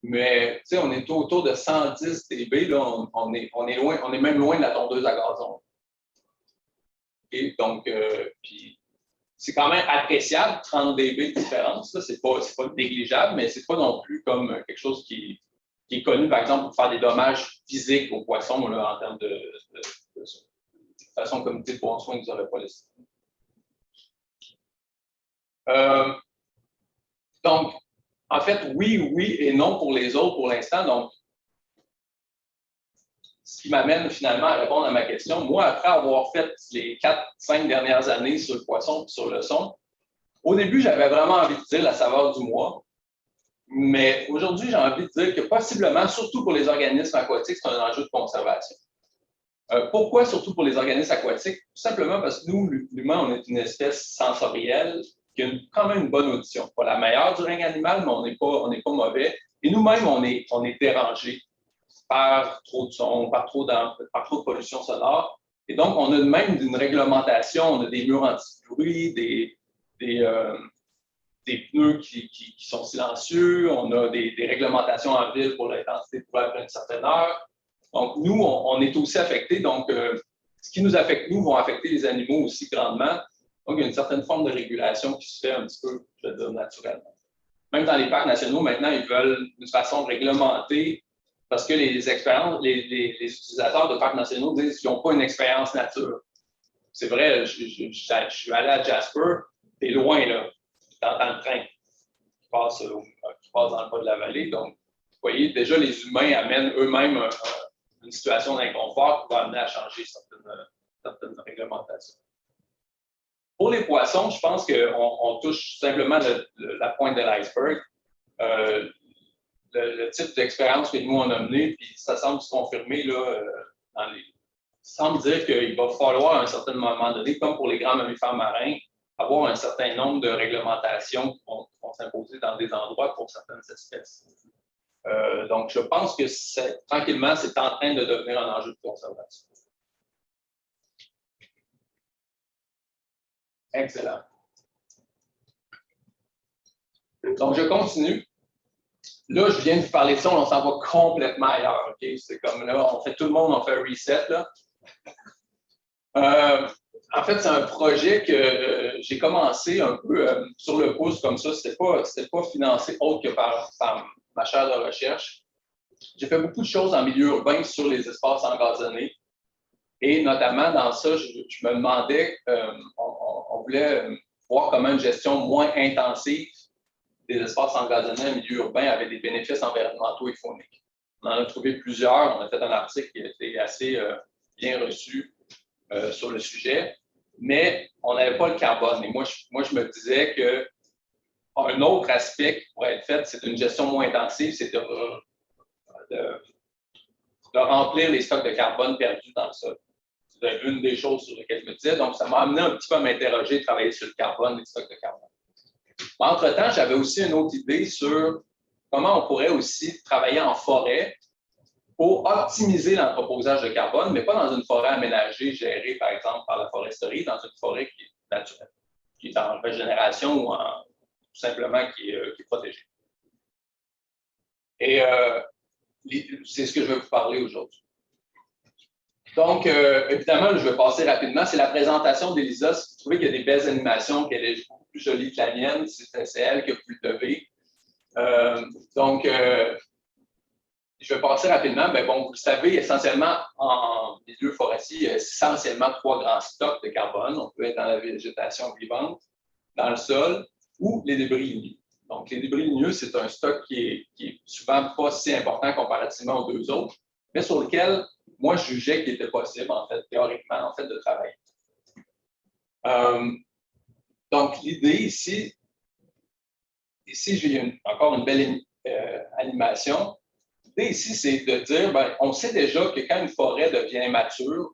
Mais on est autour de 110 dB, là, on est loin, on est même loin de la tondeuse à gazon. Et donc, puis c'est quand même appréciable, 30 dB de différence. C'est pas négligeable, mais c'est pas non plus comme quelque chose qui est connu, par exemple, pour faire des dommages physiques aux poissons là, en termes de façon comme le bon soin, ils n'auraient pas laissé. Donc, en fait, oui et non pour les autres pour l'instant. Donc, ce qui m'amène finalement à répondre à ma question. Moi, après avoir fait les 4-5 dernières années sur le poisson et sur le son, au début, j'avais vraiment envie de dire la saveur du mois. Mais aujourd'hui, j'ai envie de dire que possiblement, surtout pour les organismes aquatiques, c'est un enjeu de conservation. Pourquoi surtout pour les organismes aquatiques? Tout simplement parce que nous, l'humain, on est une espèce sensorielle qui a quand même une bonne audition. Pas la meilleure du règne animal, mais on n'est pas mauvais. Et nous-mêmes, on est dérangés par trop de son, par trop de pollution sonore. Et donc, on a même une réglementation, on a des murs anti-bruit, des pneus qui sont silencieux, on a des réglementations en ville pour l'intensité de poids après une certaine heure. Donc, nous, on est aussi affectés. Donc, ce qui nous affecte, nous, vont affecter les animaux aussi grandement. Donc, il y a une certaine forme de régulation qui se fait un petit peu, je veux dire, naturellement. Même dans les parcs nationaux, maintenant, ils veulent d'une façon réglementée parce que les utilisateurs de parcs nationaux disent qu'ils n'ont pas une expérience nature. C'est vrai, je suis allé à Jasper, t'es loin, là. T'entends le train qui passe dans le bas de la vallée. Donc, vous voyez, déjà, les humains amènent eux-mêmes une situation d'inconfort qui va amener à changer certaines réglementations. Pour les poissons, je pense qu'on touche simplement la pointe de l'iceberg. Le type d'expérience que nous, on a mené, puis ça semble se confirmer, là, semble dire qu'il va falloir à un certain moment donné, comme pour les grands mammifères marins, avoir un certain nombre de réglementations qui vont s'imposer dans des endroits pour certaines espèces. Donc, je pense que tranquillement, c'est en train de devenir un enjeu de conservation. Excellent. Donc, je continue. Là, je viens de vous parler de ça, on s'en va complètement ailleurs. Okay? C'est comme là, tout le monde, on fait un reset. Là. En fait, c'est un projet que j'ai commencé un peu sur le pouce comme ça. C'était pas financé autre que par ma chaire de recherche. J'ai fait beaucoup de choses en milieu urbain sur les espaces engazonnés. Et notamment dans ça, je me demandais, on voulait voir comment une gestion moins intensive des espaces engazonnés en milieu urbain avait des bénéfices environnementaux et fauniques. On en a trouvé plusieurs. On a fait un article qui a été assez bien reçu sur le sujet, mais on n'avait pas le carbone. Et moi, je me disais qu'un autre aspect qui pourrait être fait, c'est une gestion moins intensive, c'est de remplir les stocks de carbone perdus dans le sol. C'est une des choses sur lesquelles je me disais. Donc, ça m'a amené un petit peu à m'interroger, travailler sur le carbone, les stocks de carbone. Entre-temps, j'avais aussi une autre idée sur comment on pourrait aussi travailler en forêt pour optimiser l'entreposage de carbone, mais pas dans une forêt aménagée, gérée, par exemple, par la foresterie, dans une forêt qui est naturelle, qui est en régénération ou tout simplement qui est protégée. Et c'est ce que je vais vous parler aujourd'hui. Donc, évidemment, je vais passer rapidement. C'est la présentation d'Elisa. Si vous trouvez qu'il y a des belles animations, qu'elle est beaucoup plus jolie que la mienne, c'est elle qui a pu le lever. Donc, je vais passer rapidement. Mais bon, vous le savez, essentiellement, en milieu forestier, il y a essentiellement 3 grands stocks de carbone. On peut être dans la végétation vivante, dans le sol ou les débris ligneux. Donc, les débris ligneux, c'est un stock qui est souvent pas si important comparativement aux 2 autres, mais sur lequel moi, je jugeais qu'il était possible, en fait, théoriquement, en fait, de travailler. Donc, l'idée ici, j'ai encore une belle animation. L'idée ici, c'est de dire, ben, on sait déjà que quand une forêt devient mature,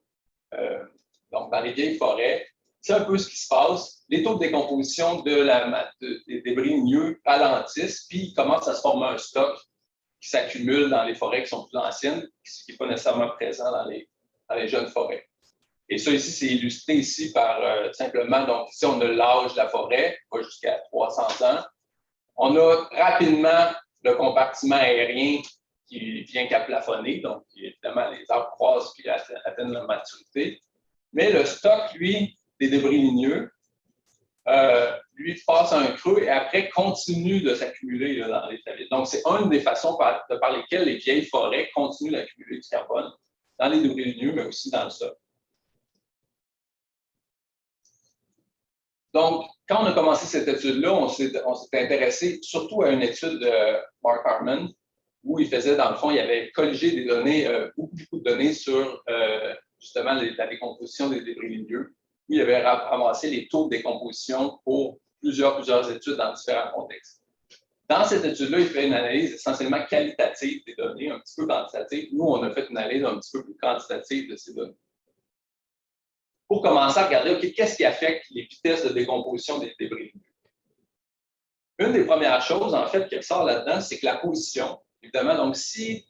donc dans les vieilles forêts, c'est un peu ce qui se passe. Les taux de décomposition des débris ligneux ralentissent, puis il commence à se former un stock qui s'accumule dans les forêts qui sont plus anciennes, ce qui n'est pas nécessairement présent dans les jeunes forêts. Et ça ici, c'est illustré ici par simplement, donc ici on a l'âge de la forêt, pas jusqu'à 300 ans. On a rapidement le compartiment aérien qui vient qu'à plafonner. Donc, évidemment, les arbres croissent puis atteignent leur maturité. Mais le stock, lui, des débris ligneux, lui passe un creux et après continue de s'accumuler dans les taillis. Donc, c'est une des façons par lesquelles les vieilles forêts continuent d'accumuler du carbone dans les débris ligneux, mais aussi dans le sol. Donc, quand on a commencé cette étude-là, on s'est intéressé surtout à une étude de Mark Hartman, où il faisait, dans le fond, il avait colligé des données, beaucoup de données sur justement la décomposition des débris ligneux, où il avait ramassé les taux de décomposition pour plusieurs études dans différents contextes. Dans cette étude-là, il fait une analyse essentiellement qualitative des données, un petit peu quantitative. Nous, on a fait une analyse un petit peu plus quantitative de ces données. Pour commencer à regarder, OK, qu'est-ce qui affecte les vitesses de décomposition des débris ligneux? Une des premières choses, en fait, qui ressort là-dedans, c'est que la position. Évidemment, donc, si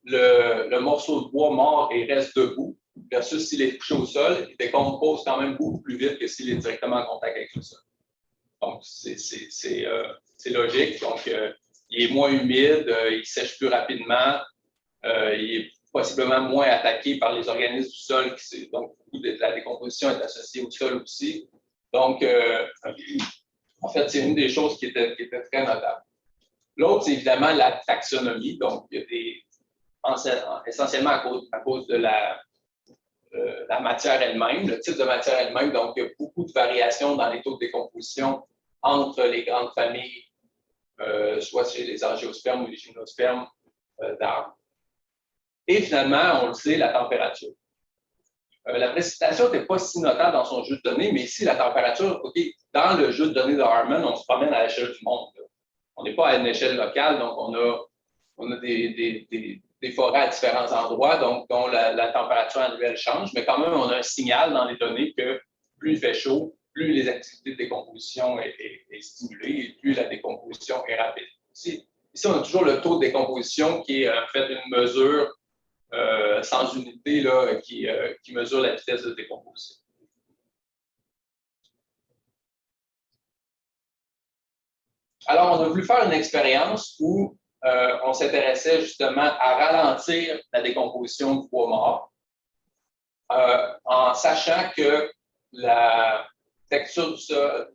le morceau de bois mort et reste debout, versus s'il est couché au sol, il décompose quand même beaucoup plus vite que s'il est directement en contact avec le sol. Donc, c'est logique. Donc, il est moins humide, il sèche plus rapidement, il est possiblement moins attaqué par les organismes du sol. Donc, beaucoup de la décomposition est associée au sol aussi. Donc, en fait, c'est une des choses qui était très notable. L'autre, c'est évidemment la taxonomie. Donc, il y a essentiellement à cause de la matière elle-même, le type de matière elle-même. Donc, il y a beaucoup de variations dans les taux de décomposition entre les grandes familles, soit chez les angiospermes ou les gymnospermes d'arbres. Et finalement, on le sait, la température. La précipitation n'était pas si notable dans son jeu de données, mais ici, la température, OK, dans le jeu de données de Hartman, on se promène à l'échelle du monde. Là. On n'est pas à une échelle locale, donc on a des forêts à différents endroits, donc dont la température annuelle change, mais quand même, on a un signal dans les données que plus il fait chaud, plus les activités de décomposition est stimulée et plus la décomposition est rapide. Ici, on a toujours le taux de décomposition qui est en fait une mesure sans unité là, qui mesure la vitesse de décomposition. Alors, on a voulu faire une expérience où on s'intéressait justement à ralentir la décomposition du bois mort en sachant que la texture du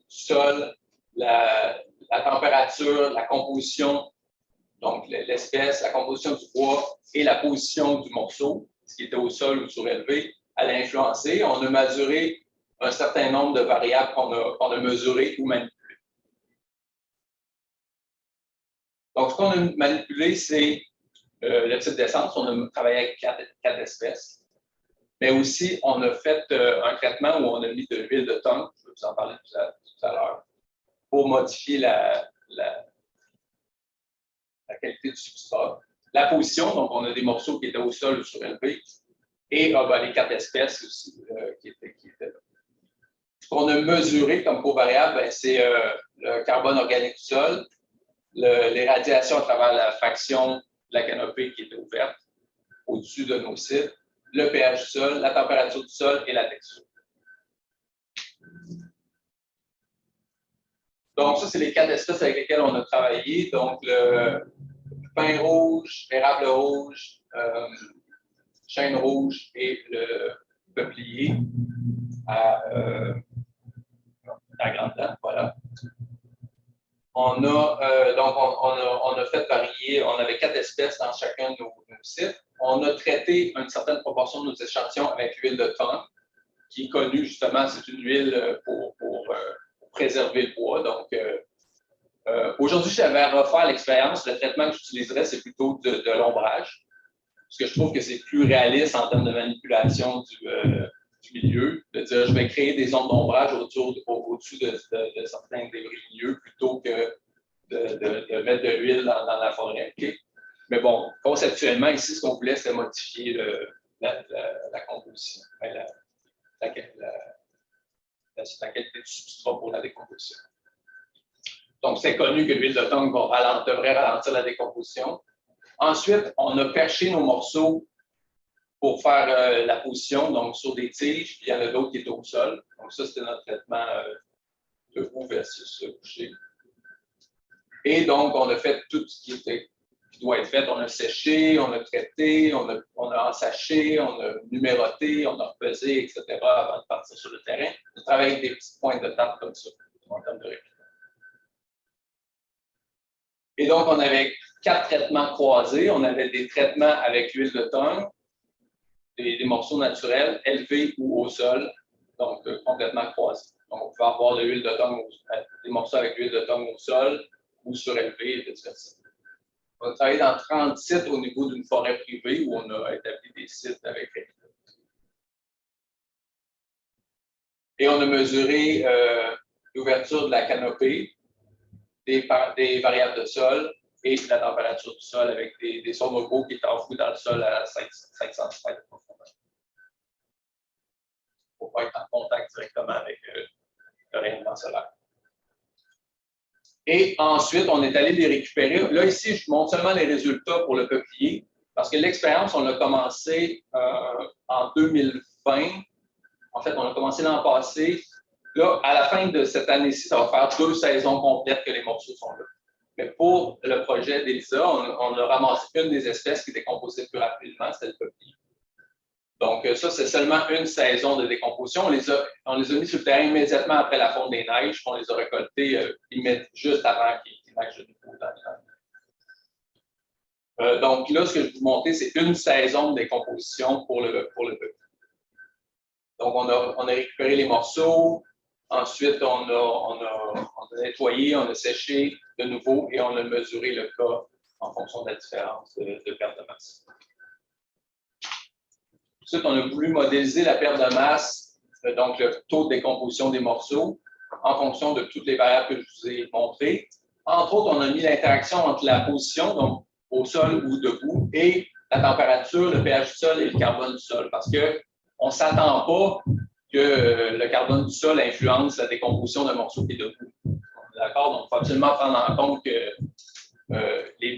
sol, la température, la composition, donc l'espèce, la composition du bois et la position du morceau, ce qui était au sol ou surélevé, allaient influencer. On a mesuré un certain nombre de variables qu'on a mesurées ou manipulées. Donc, ce qu'on a manipulé, c'est le type d'essence. On a travaillé avec quatre espèces. Mais aussi, on a fait un traitement où on a mis de l'huile de thon, je vais vous en parler tout à l'heure, pour modifier la qualité du substrat. La position, donc on a des morceaux qui étaient au sol ou surélevés, et les quatre espèces aussi qui étaient là. Ce qu'on a mesuré comme covariable, c'est le carbone organique du sol, les radiations à travers la fraction de la canopée qui était ouverte au-dessus de nos sites, le pH du sol, la température du sol et la texture. Donc, ça, c'est les quatre espèces avec lesquelles on a travaillé. Donc, le pin rouge, l'érable rouge, chêne rouge et le peuplier à grande dent, voilà. On a fait varier, on avait 4 espèces dans chacun de nos sites. On a traité une certaine proportion de nos échantillons avec l'huile de thon, qui est connue justement, c'est une huile pour préserver le bois. Donc, aujourd'hui, j'avais à refaire l'expérience. Le traitement que j'utiliserais, c'est plutôt de l'ombrage, parce que je trouve que c'est plus réaliste en termes de manipulation du milieu, de dire je vais créer des zones d'ombrage au-dessus de certains débris ligneux plutôt que de mettre de l'huile dans la forêt. Okay? Mais bon, conceptuellement, ici, ce qu'on voulait, c'est modifier la composition, la qualité du substrat pour la décomposition. Donc, c'est connu que l'huile de thon devrait ralentir la décomposition. Ensuite, on a perché nos morceaux pour faire la position, donc sur des tiges, puis il y en a d'autres qui étaient au sol. Donc, ça, c'était notre traitement debout versus couché. Et donc, on a fait tout ce qui doit être fait. On a séché, on a traité, on a ensaché, on a numéroté, on a repesé, etc. avant de partir sur le terrain. On travaille avec des petites pointes de table comme ça, en termes de réplique. Et donc, on avait 4 traitements croisés. On avait des traitements avec l'huile de tongue, des morceaux naturels, élevés ou au sol, donc complètement croisés. Donc, on pouvait avoir de l'huile de tongue, des morceaux avec l'huile de tongue au sol ou surélevés et vice-versa. On a travaillé dans 30 sites au niveau d'une forêt privée où on a établi des sites avec les. Et on a mesuré l'ouverture de la canopée, des variables de sol et la température du sol avec des sondes locaux qui étaient enfouis dans le sol à 500 cm de profondeur. Pour ne pas être en contact directement avec le rayonnement solaire. Et ensuite, on est allé les récupérer. Là, ici, je montre seulement les résultats pour le peuplier, parce que l'expérience, on l'a commencé en 2020. En fait, on a commencé l'an passé. Là, à la fin de cette année-ci, ça va faire 2 saisons complètes que les morceaux sont là. Mais pour le projet d'Elisa, on a ramassé une des espèces qui décomposait plus rapidement, c'était le peuplier. Donc, ça, c'est seulement une saison de décomposition. On les a mis sur le terrain immédiatement après la fonte des neiges. On les a récoltés juste avant qu'il neige de nouveau dans le donc, là, ce que je vais vous montrer, c'est une saison de décomposition pour le peuplier. Donc, on a récupéré les morceaux. Ensuite, on a nettoyé, on a séché de nouveau et on a mesuré le cas en fonction de la différence de perte de masse. Ensuite, on a voulu modéliser la perte de masse, donc le taux de décomposition des morceaux, en fonction de toutes les variables que je vous ai montrées. Entre autres, on a mis l'interaction entre la position, donc au sol ou debout, et la température, le pH du sol et le carbone du sol, parce qu'on ne s'attend pas que le carbone du sol influence la décomposition d'un morceau qui est debout. D'accord? Donc, il faut absolument prendre en compte que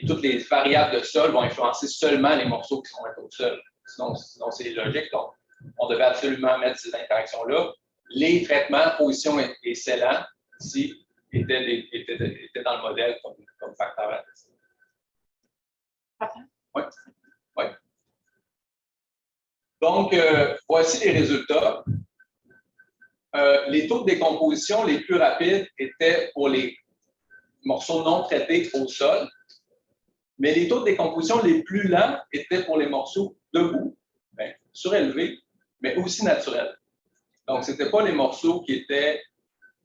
toutes les variables de sol vont influencer seulement les morceaux qui sont au sol. Sinon c'est logique. Donc, on devait absolument mettre ces interactions-là. Les traitements, position et scellant, ici, étaient dans le modèle comme facteur à tester. Oui. Oui. Donc, voici les résultats. Les taux de décomposition les plus rapides étaient pour les morceaux non traités au sol, mais les taux de décomposition les plus lents étaient pour les morceaux debout, surélevés, mais aussi naturels. Donc, ce n'étaient pas les morceaux qui étaient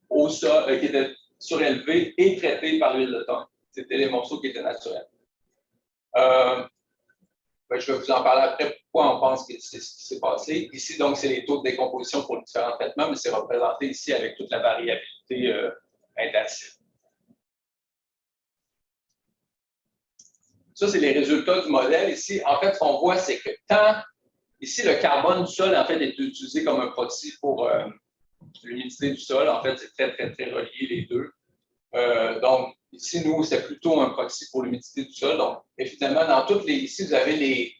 au sol, qui étaient surélevés et traités par l'huile de tongue. C'était les morceaux qui étaient naturels. Je vais vous en parler après pourquoi on pense que c'est ce qui s'est passé. Ici, donc, c'est les taux de décomposition pour les différents traitements, mais c'est représenté ici avec toute la variabilité intensile. Ça, c'est les résultats du modèle. Ici, en fait, ce qu'on voit, c'est que ici, le carbone du sol, en fait, est utilisé comme un proxy pour l'humidité du sol. En fait, c'est très, très, très relié, les deux. Donc, ici, nous, c'est plutôt un proxy pour l'humidité du sol. Donc, évidemment, ici, vous avez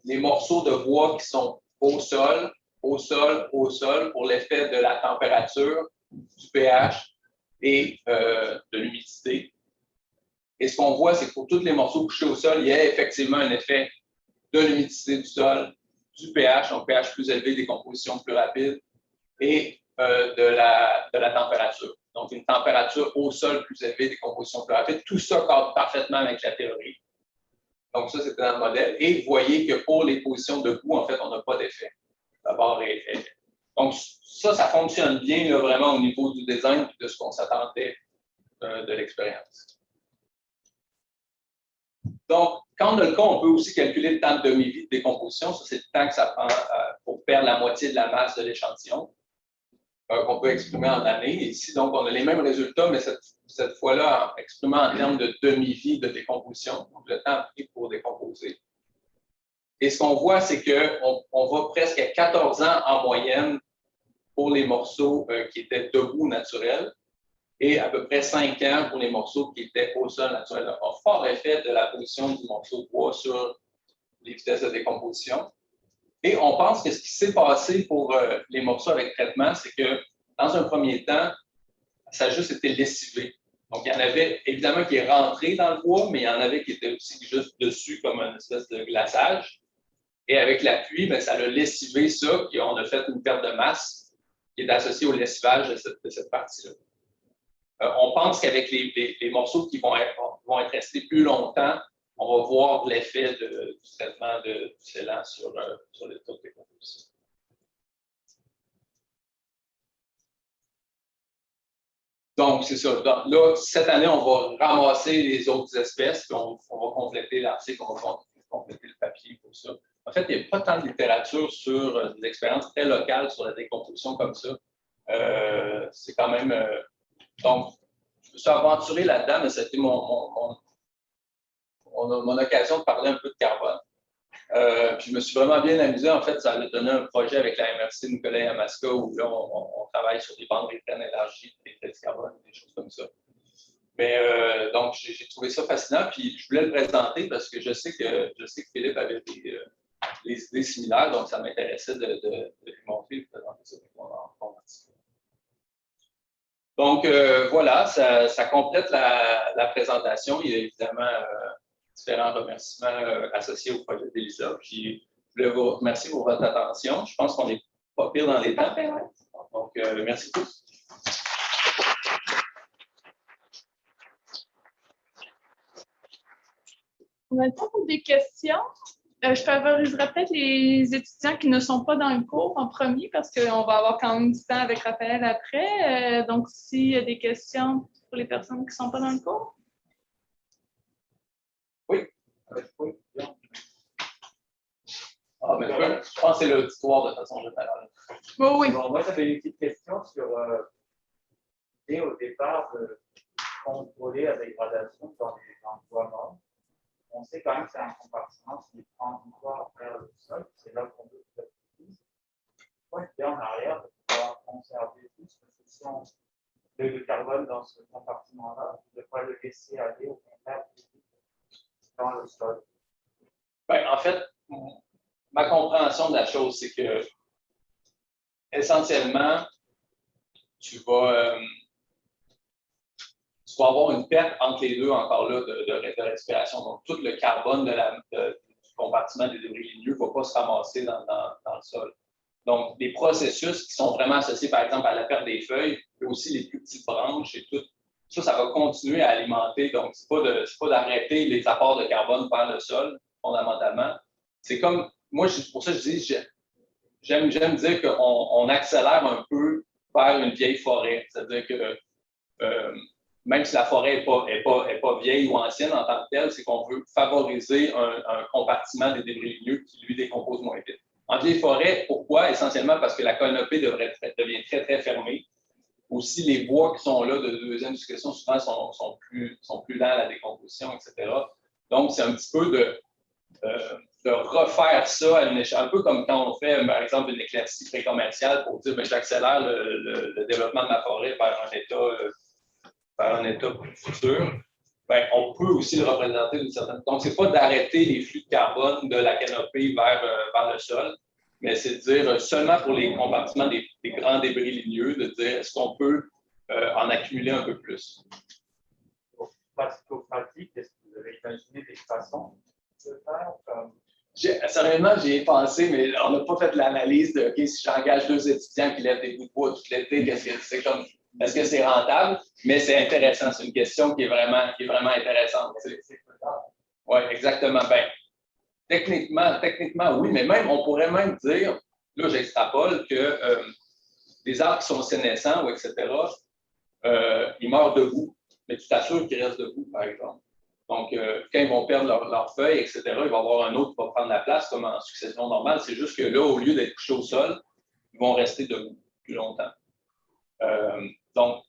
les morceaux de bois qui sont au sol, au sol, au sol, pour l'effet de la température, du pH et de l'humidité. Et ce qu'on voit, c'est que pour tous les morceaux couchés au sol, il y a effectivement un effet de l'humidité du sol, du pH, donc pH plus élevé, décomposition plus rapide, et de la température. Donc, une température au sol plus élevée, décomposition plus rapide. Tout ça cadre parfaitement avec la théorie. Donc, ça, c'était dans le modèle. Et vous voyez que pour les positions debout, en fait, on n'a pas d'effet. D'abord, donc, ça fonctionne bien là, vraiment au niveau du design et de ce qu'on s'attendait de l'expérience. Donc, quand on a le cas, on peut aussi calculer le temps de demi-vie de décomposition. Ça, c'est le temps que ça prend pour perdre la moitié de la masse de l'échantillon, qu'on peut exprimer en années. Ici, donc, on a les mêmes résultats, mais cette fois-là, exprimé en termes de demi-vie de décomposition, donc le temps pris pour décomposer. Et ce qu'on voit, c'est qu'on va presque à 14 ans en moyenne pour les morceaux qui étaient debout naturels, et à peu près 5 ans pour les morceaux qui étaient au sol naturel. Un fort effet de la position du morceau de bois sur les vitesses de décomposition. Et on pense que ce qui s'est passé pour les morceaux avec traitement, c'est que dans un premier temps, ça a juste été lessivé. Donc, il y en avait évidemment qui est rentré dans le bois, mais il y en avait qui étaient aussi juste dessus comme une espèce de glaçage. Et avec la pluie, bien, ça a lessivé ça, puis on a fait une perte de masse qui est associée au lessivage de cette partie-là. On pense qu'avec les morceaux qui vont être restés plus longtemps, on va voir l'effet du traitement du scellant sur le taux de décomposition. Donc, c'est ça. Donc, là, cette année, on va ramasser les autres espèces, puis on va compléter l'article, on va compléter le papier pour ça. En fait, il n'y a pas tant de littérature sur des expériences très locales sur la décomposition comme ça. C'est quand même... donc, je me suis aventuré là-dedans, mais c'était mon occasion de parler un peu de carbone. Puis je me suis vraiment bien amusé. En fait, ça a donné un projet avec la MRC Nicolet-Yamaska où là, on travaille sur des bandes rétraines élargies, des crédits carbone, des choses comme ça. Mais donc, j'ai trouvé ça fascinant. Puis je voulais le présenter parce que je sais que Philippe avait des idées similaires, donc ça m'intéressait de lui montrer et de présenter ça avec mon article. Donc, voilà, ça complète la présentation. Il y a évidemment différents remerciements associés au projet d'Elisa. Puis, je voulais vous remercier pour votre attention. Je pense qu'on n'est pas pire dans les temps. Parfait, ouais. Donc, merci tous. On a le temps pour des questions. Je favoriserais peut-être les étudiants qui ne sont pas dans le cours en premier parce qu'on va avoir quand même du temps avec Raphaël après. Donc, s'il y a des questions pour les personnes qui ne sont pas dans le cours. Oui. Ah, mais je pense que c'est l'auditoire de façon générale. Oh, oui. Bon, moi, j'avais une petite question sur l'idée au départ de contrôler la dégradation dans le bois mort. On sait quand même que c'est un compartiment qui prend du poids vers le sol, c'est là qu'on veut faire plus. Pourquoi il est en arrière de pouvoir conserver plus, parce que si on met le carbone dans ce compartiment-là, on ne peut pas le laisser aller au contraire dans le sol. Bien, en fait, ma compréhension de la chose, c'est que essentiellement, tu vas avoir une perte entre les deux, encore là, de respiration. Donc, tout le carbone du compartiment des débris ligneux ne va pas se ramasser dans le sol. Donc, des processus qui sont vraiment associés, par exemple, à la perte des feuilles, mais aussi les plus petites branches et tout, ça va continuer à alimenter. Donc, ce n'est pas d'arrêter les apports de carbone vers le sol, fondamentalement. C'est comme, moi, pour ça, je dis, j'aime dire qu'on accélère un peu vers une vieille forêt. C'est-à-dire que même si la forêt n'est pas vieille ou ancienne en tant que telle, c'est qu'on veut favoriser un compartiment des débris ligneux qui, lui, décompose moins vite. En vieille forêt, pourquoi? Essentiellement parce que la canopée devient très, très fermée. Aussi, les bois qui sont là de deuxième discussion, souvent, sont plus lents à la décomposition, etc. Donc, c'est un petit peu de refaire ça à une échelle, un peu comme quand on fait, par exemple, une éclaircie pré-commerciale pour dire, j'accélère le développement de ma forêt vers un état futur. Bien, on peut aussi le représenter d'une certaine... Donc, ce n'est pas d'arrêter les flux de carbone de la canopée vers le sol, mais c'est de dire seulement pour les compartiments des grands débris ligneux, de dire est-ce qu'on peut en accumuler un peu plus. Pratico-pratique, est-ce que vous avez imaginé des façons de faire comme... Sérieusement, j'y ai pensé, mais on n'a pas fait l'analyse de OK, si j'engage 2 étudiants qui lèvent des bouts de bois tout l'été, est-ce que c'est rentable? Mais c'est intéressant, c'est une question qui est vraiment intéressante. Oui, exactement. Bien, techniquement, oui, mais même, on pourrait même dire, là, j'extrapole que les arbres qui sont sénescents, etc., ils meurent debout, mais tu t'assures qu'ils restent debout, par exemple. Donc, quand ils vont perdre leurs feuilles, etc., il va y avoir un autre qui va prendre la place, comme en succession normale. C'est juste que là, au lieu d'être couchés au sol, ils vont rester debout plus longtemps. Donc,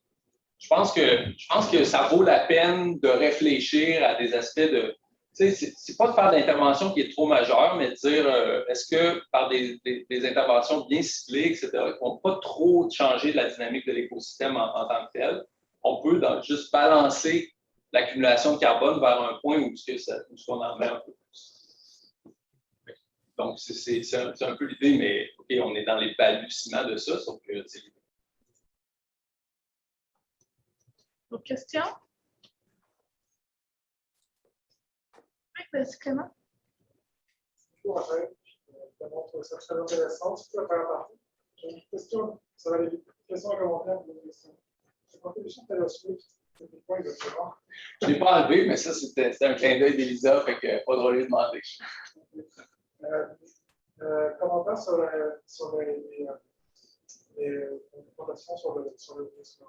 je pense que ça vaut la peine de réfléchir à des aspects de... Tu sais, c'est pas de faire d'intervention qui est trop majeure, mais de dire est-ce que par des interventions bien ciblées, etc., qui ne vont pas trop changer la dynamique de l'écosystème en tant que tel, on peut juste balancer l'accumulation de carbone vers un point où on en met un peu plus. Donc, c'est un peu l'idée, mais OK, on est dans les balbutiements de ça, sauf que c'est l'idée. D'autres questions? Vas-y, Clément. Bonjour, Raphaël. Je trouve ça très intéressant. C'est la première partie. J'ai une question, ça va aller vite. Question à commentaire pour une question. J'ai contribution de Taylor Swift. C'était quoi exactement? Je ne l'ai pas enlevé, mais ça, c'était un clin d'œil d'Elisa, fait que pas drôle de demander. Commentaire sur les recommandations sur le tourisme.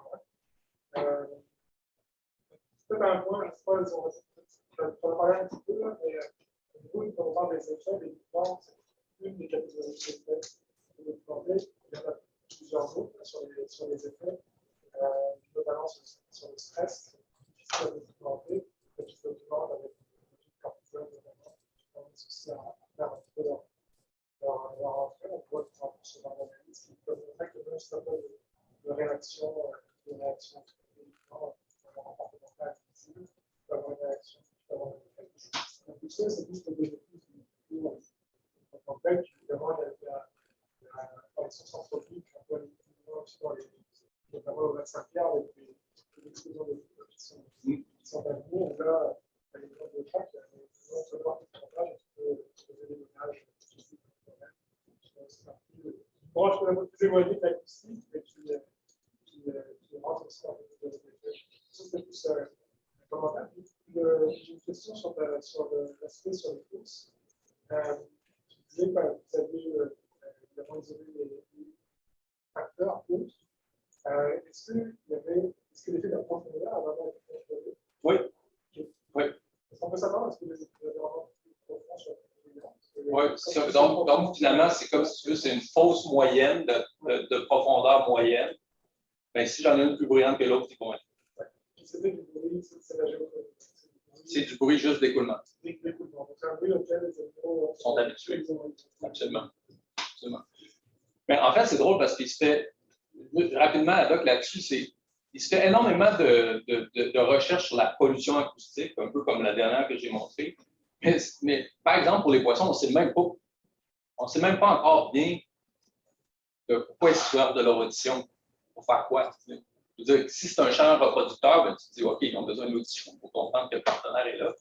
Peut-être un point, je ne sais pas, je vais parler un petit peu, là, mais au niveau quand on parle des effets, des dépenses, c'est une des catégories d'effets que vous demandez. Il y en a plusieurs autres là, sur les effets, notamment sur le stress, c'est difficile à documenter, et puis le document avec le cortisol, notamment, on a aussi à faire un petit peu leur entrée. On voit par exemple sur l'analyse qui peut montrer que même si on a de réaction, comportementale difficile, peut avoir une réaction, peut avoir un effet. Tout ça, c'est juste le bénéfice du cours. En fait, évidemment, il y a la correction centropique, on voit notamment au 25 quarts avec les explosions de qui sont à venir. Et là, par exemple, de chaque, on peut voir le pourcentage, on peut poser des dommages physiques. Bon, je peux un peu plus éloigner de l'acoustique, mais qui rentre aussi dans le détail. Ça, c'était plus un commentaire. J'ai une question sur l'aspect sur les courses. Tu disais que vous aviez évidemment isolé les facteurs courses. Est-ce que l'effet de la profondeur a vraiment été contrôlé? Oui. Oui. Est-ce qu'on peut savoir, est-ce que vous avez vraiment plus profond sur la profondeur? Oui, donc finalement, c'est comme si tu veux, c'est une fausse moyenne de profondeur moyenne. Mais si j'en ai une plus brillante que l'autre, c'est combien? C'était du bruit, c'est la géographie. C'est du bruit juste d'écoulement. D'écoulement. Donc, c'est un bruit auquel les animaux sont habitués. Absolument. Absolument. Mais en fait, c'est drôle parce qu'il se fait, rapidement, la doc là-dessus, il se fait énormément de recherches sur la pollution acoustique, un peu comme la dernière que j'ai montrée. Mais par exemple, pour les poissons, on ne sait même pas encore bien de pourquoi ils se servent de leur audition. Pour faire quoi? Je veux dire, si c'est un champ reproducteur, ben, tu te dis, OK, ils ont besoin de l'audition pour comprendre que le partenaire est là.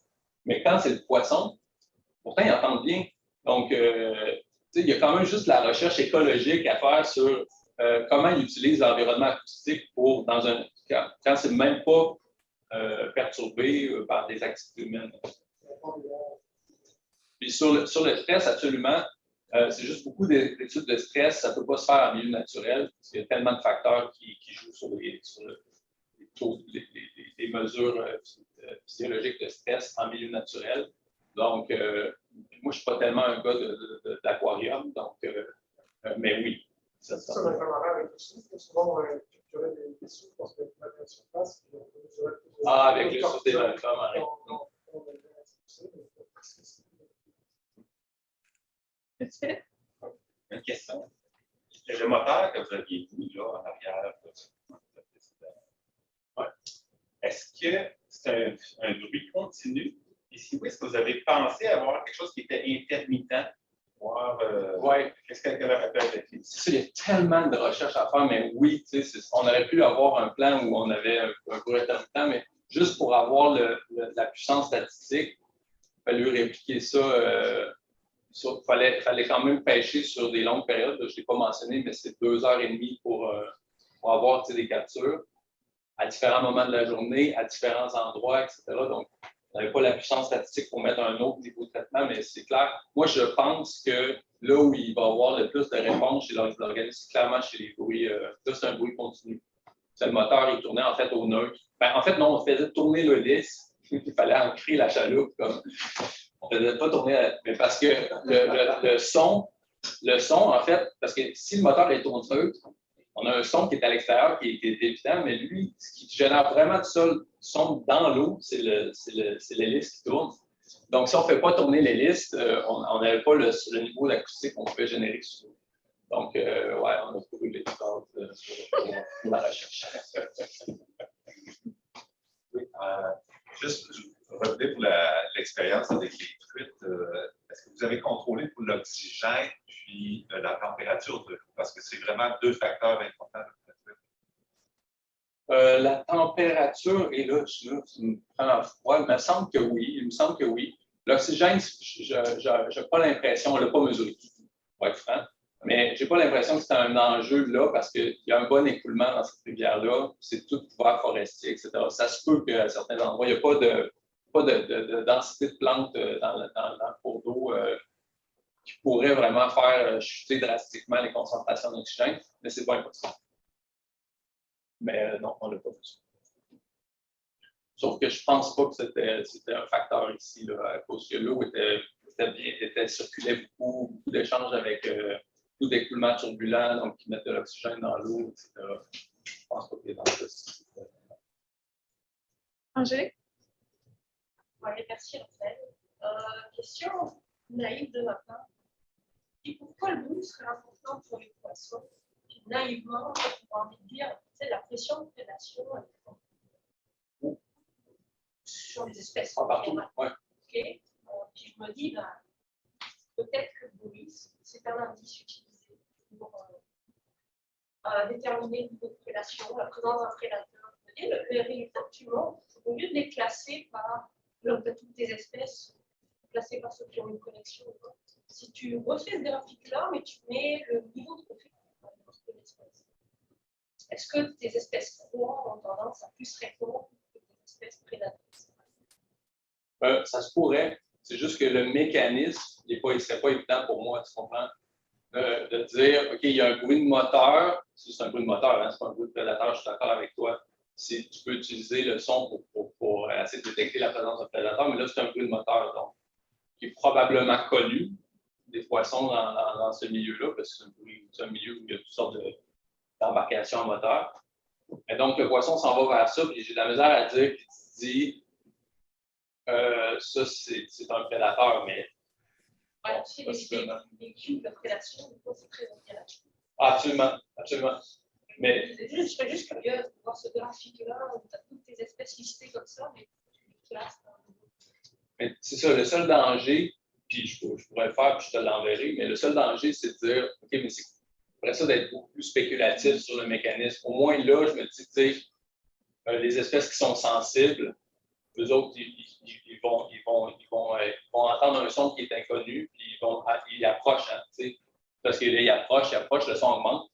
Mais quand c'est le poisson, pourtant, ils entendent bien. Donc, il y a quand même juste la recherche écologique à faire sur comment ils utilisent l'environnement acoustique quand c'est même pas perturbé par des activités humaines. Puis sur le stress, absolument, c'est juste beaucoup d'études de stress. Ça ne peut pas se faire en milieu naturel parce qu'il y a tellement de facteurs qui jouent sur les mesures physiologiques de stress en milieu naturel. Donc, moi, je ne suis pas tellement un gars d'aquarium, donc, mais oui. Ça va faire marrer avec le souffle. Souvent, on capturait des souffles parce que la surface. Avec le souffle des volcans marins. Une question. Le moteur que vous aviez mis là en arrière, est-ce que c'est un bruit continu? Et si oui, est-ce que vous avez pensé avoir quelque chose qui était intermittent? Oui. Qu'est-ce qu'elle appelle? C'est ça, il y a tellement de recherches à faire, mais oui, on aurait pu avoir un plan où on avait un bruit intermittent, mais juste pour avoir la puissance statistique, il fallait répliquer ça. Il fallait quand même pêcher sur des longues périodes. Je ne l'ai pas mentionné, mais c'est 2h30 pour avoir des captures à différents moments de la journée, à différents endroits, etc. Donc, on n'avait pas la puissance statistique pour mettre un autre niveau de traitement, mais c'est clair. Moi, je pense que là où il va y avoir le plus de réponses chez l'organisme, c'est clairement chez les bruits. Là, c'est un bruit continu. C'est le moteur, il tournait en fait au neutre. Ben, en fait, non, on faisait tourner l'hélice. Il fallait ancrer la chaloupe comme. On ne faisait pas tourner, mais parce que le son, en fait, parce que si le moteur est au neutre, on a un son qui est à l'extérieur, qui est évident, mais lui, ce qui génère vraiment du son dans l'eau, c'est l'hélice qui tourne. Donc, si on ne fait pas tourner l'hélice, on n'avait pas le niveau d'acoustique qu'on pouvait générer sur l'eau. Donc, ouais, on a trouvé les choses pour la recherche. Oui, juste revenir pour l'expérience avec les truites. Est-ce que vous avez contrôlé pour l'oxygène puis la température de l'eau? Parce que c'est vraiment deux facteurs importants. La température, et là, tu me prends en froid, il me semble que oui. L'oxygène, je n'ai pas l'impression, on ne l'a pas mesuré du tout, pour être franc, mais je n'ai pas l'impression que c'est un enjeu là parce qu'il y a un bon écoulement dans cette rivière-là, c'est tout couvert forestier, etc. Ça se peut qu'à certains endroits, il n'y a pas de densité de plantes dans le cours d'eau qui pourrait vraiment faire chuter drastiquement les concentrations d'oxygène, mais ce n'est pas impossible. Mais non, on ne l'a pas vu. Sauf que je ne pense pas que c'était un facteur ici, là, à cause que l'eau circulait beaucoup d'échanges avec beaucoup d'écoulements turbulents, donc qui mettent de l'oxygène dans l'eau, etc. Je ne pense pas qu'il est dans ça. Angélique? Oui, merci Raphaël. Question naïve de ma part. Et pourquoi le bruit serait important pour les poissons? Puis, naïvement, on a envie de dire, la pression de prédation sur les espèces. Partout, ouais. Okay. Puis je me dis, ben, peut-être que le bruit, c'est un indice utilisé pour déterminer le niveau de prédation, la présence d'un prédateur. Et le résultat que tu montres, au lieu de les classer par toutes tes espèces, classées par ceux qui ont une connexion, si tu refais ce graphique-là, mais tu mets le niveau de profil de l'espèce. Est-ce que tes espèces proies ont tendance à plus répondre que tes espèces prédatrices? Ça se pourrait. C'est juste que le mécanisme, il ne serait pas évident pour moi, tu comprends? De dire, OK, il y a un bruit de moteur. C'est un bruit de moteur, hein, c'est pas un bruit de prédateur, je suis d'accord avec toi. Tu peux utiliser le son pour essayer de détecter la présence d'un prédateur, mais là, c'est un bruit de moteur, donc, qui est probablement connu des poissons dans ce milieu-là, parce que c'est un milieu où il y a toutes sortes d'embarcations à moteur. Et donc, le poisson s'en va vers ça, puis j'ai de la misère à dire, puis tu dis, ça, c'est un prédateur, mais. Ouais, tu sais, les cubes de prédation, c'est très intéressant. Absolument, absolument. Mais. Je serais juste curieuse de voir ce graphique-là, où tu as toutes tes espèces listées comme ça, mais tu les classes. Mais c'est ça, le seul danger, puis je pourrais le faire, puis je te l'enverrai, mais le seul danger, c'est de dire, OK, mais c'est après ça d'être beaucoup plus spéculatif sur le mécanisme. Au moins là, je me dis, tu sais, les espèces qui sont sensibles, eux autres, ils vont entendre un son qui est inconnu, puis ils approchent, hein, tu sais, parce que là, ils approchent, le son augmente.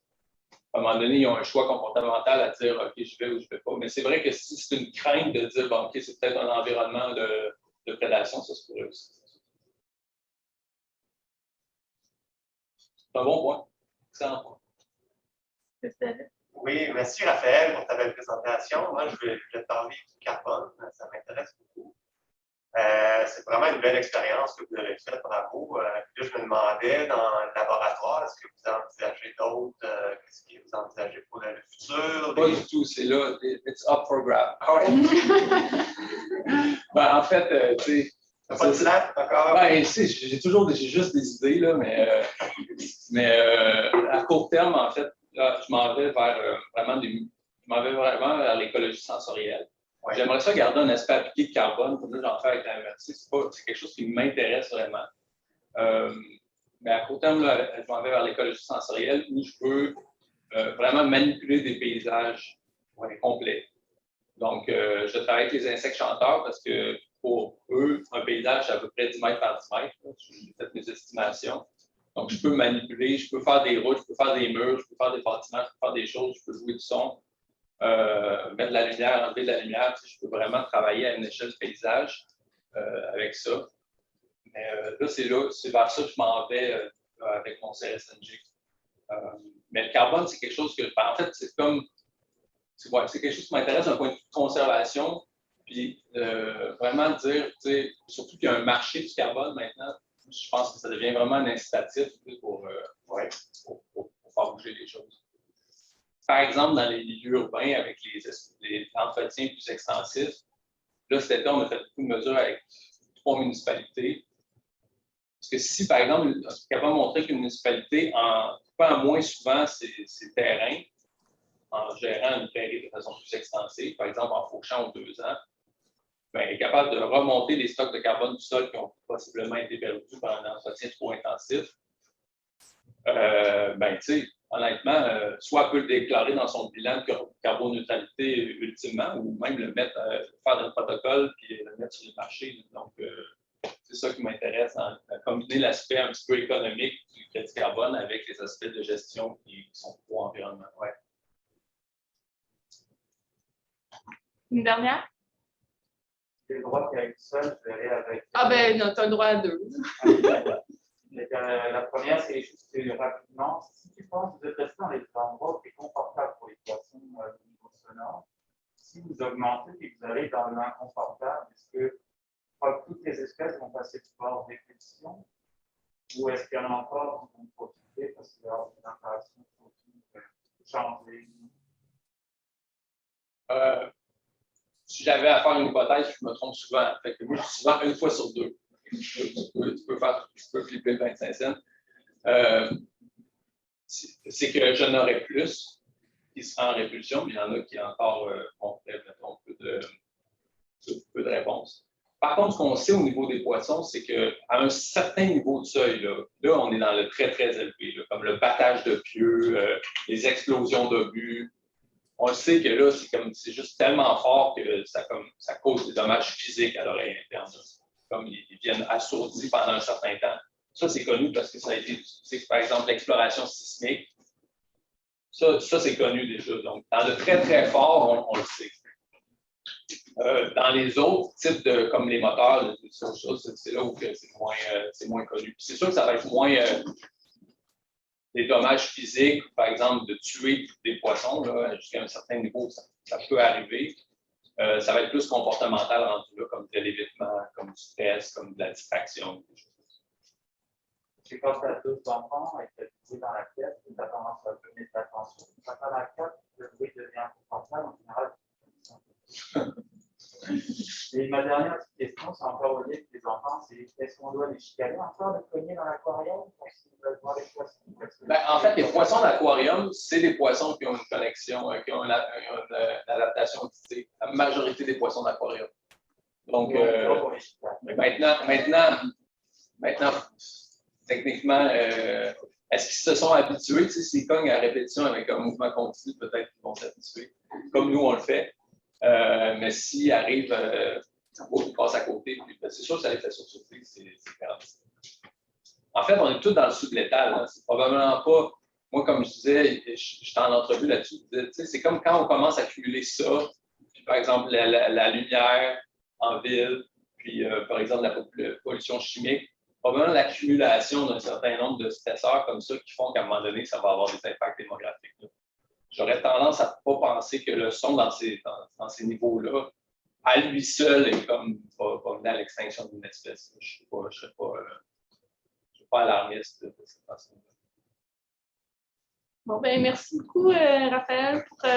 À un moment donné, ils ont un choix comportemental à dire, OK, je vais ou je ne vais pas. Mais c'est vrai que si c'est une crainte de dire, bon, OK, c'est peut-être un environnement de prédation, ça se pourrait aussi. C'est un bon point. Excellent point. Oui, merci Raphaël pour ta belle présentation. Moi, je vais te parler du carbone, ça m'intéresse beaucoup. C'est vraiment une belle expérience que vous avez faite, bravo. Là, je me demandais, dans le laboratoire, est-ce que vous envisagez d'autres, qu'est-ce que vous envisagez pour le futur? Pas du tout, c'est là, it's up for grab. Ben, en fait, tu sais. T'as pas de plan encore? Ben, j'ai juste des idées, là, mais à court terme, en fait, là, je m'en vais vraiment vers l'écologie sensorielle. Ouais. J'aimerais ça garder un aspect appliqué de carbone, comme là, j'en fais avec la MRC. C'est quelque chose qui m'intéresse vraiment. Mais à court terme, là, je m'en vais vers l'écologie sensorielle où je peux vraiment manipuler des paysages complets. Donc, je travaille avec les insectes chanteurs parce que pour eux, un paysage, c'est à peu près 10 mètres par 10 mètres. J'ai fait mes estimations. Donc, je peux manipuler, je peux faire des routes, je peux faire des murs, je peux faire des bâtiments, je peux faire des choses, je peux jouer du son, mettre de la lumière, enlever de la lumière. Je peux vraiment travailler à une échelle de paysage avec ça. Mais là, c'est vers ça que je m'en vais avec mon CSNG. Mais le carbone, c'est quelque chose que, en fait, c'est quelque chose qui m'intéresse d'un point de vue de conservation. Puis vraiment dire, surtout qu'il y a un marché du carbone maintenant, je pense que ça devient vraiment un incitatif pour faire bouger les choses. Par exemple, dans les milieux urbains, avec les entretiens plus extensifs, là, cet été, on a fait beaucoup de mesures avec 3 municipalités. Parce que si, par exemple, on est capable de montrer qu'une municipalité prend moins souvent ses terrains, en gérant une prairie de façon plus extensive, par exemple en fauchant aux 2 ans, ben, est capable de remonter les stocks de carbone du sol qui ont possiblement été perdus pendant un entretien trop intensif. Ben, tu sais, honnêtement, soit elle peut le déclarer dans son bilan de carboneutralité ultimement, ou même le mettre, faire un protocole puis le mettre sur le marché. Donc, C'est ça qui m'intéresse, à combiner l'aspect un petit peu économique du crédit carbone avec les aspects de gestion qui sont pour l'environnement. Ouais. Une dernière? J'ai le droit qu'à une seule, je verrai avec. Ah ben non, tu as le droit à 2. La première, c'est juste rapidement. Si tu penses de rester dans les endroits qui sont confortables pour les poissons au niveau sonore, si vous augmentez et que vous allez dans l'inconfortable, est-ce que toutes les espèces vont passer du bord d'extinction ou est-ce qu'il y en a encore qui vont profiter parce qu'il y a des interactions qui vont changer? Si j'avais à faire une hypothèse, je me trompe souvent. Fait que moi, je suis souvent une fois sur deux. Tu peux flipper 25 cents. C'est que je n'aurais plus qui sera en répulsion, mais il y en a qui encore ont mettons, peu de réponses. Par contre, ce qu'on sait au niveau des poissons, c'est qu'à un certain niveau de seuil, là, on est dans le très, très élevé, là, comme le battage de pieux, les explosions d'obus. On le sait que là, c'est juste tellement fort que ça cause des dommages physiques à l'oreille interne. Comme ils viennent assourdis pendant un certain temps. Ça, c'est connu parce que ça a été, par exemple, l'exploration sismique. Ça c'est connu déjà. Donc, dans le très, très fort, on le sait. Dans les autres types comme les moteurs, c'est là où c'est moins connu. C'est sûr que ça va être moins des dommages physiques, par exemple, de tuer des poissons jusqu'à un certain niveau, ça peut arriver. Ça va être plus comportemental rendu là, comme de l'évitement, comme du stress, comme de la distraction. C'est quand tu as deux enfants et que tu es dans la pièce, tu as tendance à donner de l'attention. Quand tu as la pièce, le bruit devient confortable, en général. Et ma dernière petite question, c'est encore au lien avec les enfants, c'est est-ce qu'on doit les chicaner encore, les cogner dans l'aquarium pour qu'ils veulent voir les poissons? En fait, les poissons d'aquarium, c'est des poissons qui ont une connexion, qui ont une adaptation auditive. La majorité des poissons d'aquarium. Donc, maintenant, techniquement, est-ce qu'ils se sont habitués? S'ils cognent à répétition avec un mouvement continu, peut-être qu'ils vont s'habituer, comme nous, on le fait. Mais s'ils arrivent, ils passent à côté, puis, c'est sûr que ça les fait sursauter, c'est grave. En fait, on est tous dans le sous-létal. Hein. C'est probablement pas. Moi, comme je disais, j'étais en entrevue là-dessus. C'est comme quand on commence à cumuler ça, puis, par exemple, la lumière en ville, puis par exemple, la pollution chimique, probablement l'accumulation d'un certain nombre de stresseurs comme ça qui font qu'à un moment donné, ça va avoir des impacts démographiques. Là. J'aurais tendance à ne pas penser que le son dans ces niveaux-là, à lui seul, est comme va mener à l'extinction d'une espèce. Je ne serais pas alarmiste de cette façon-là. Bon, ben merci beaucoup, Raphaël, pour ta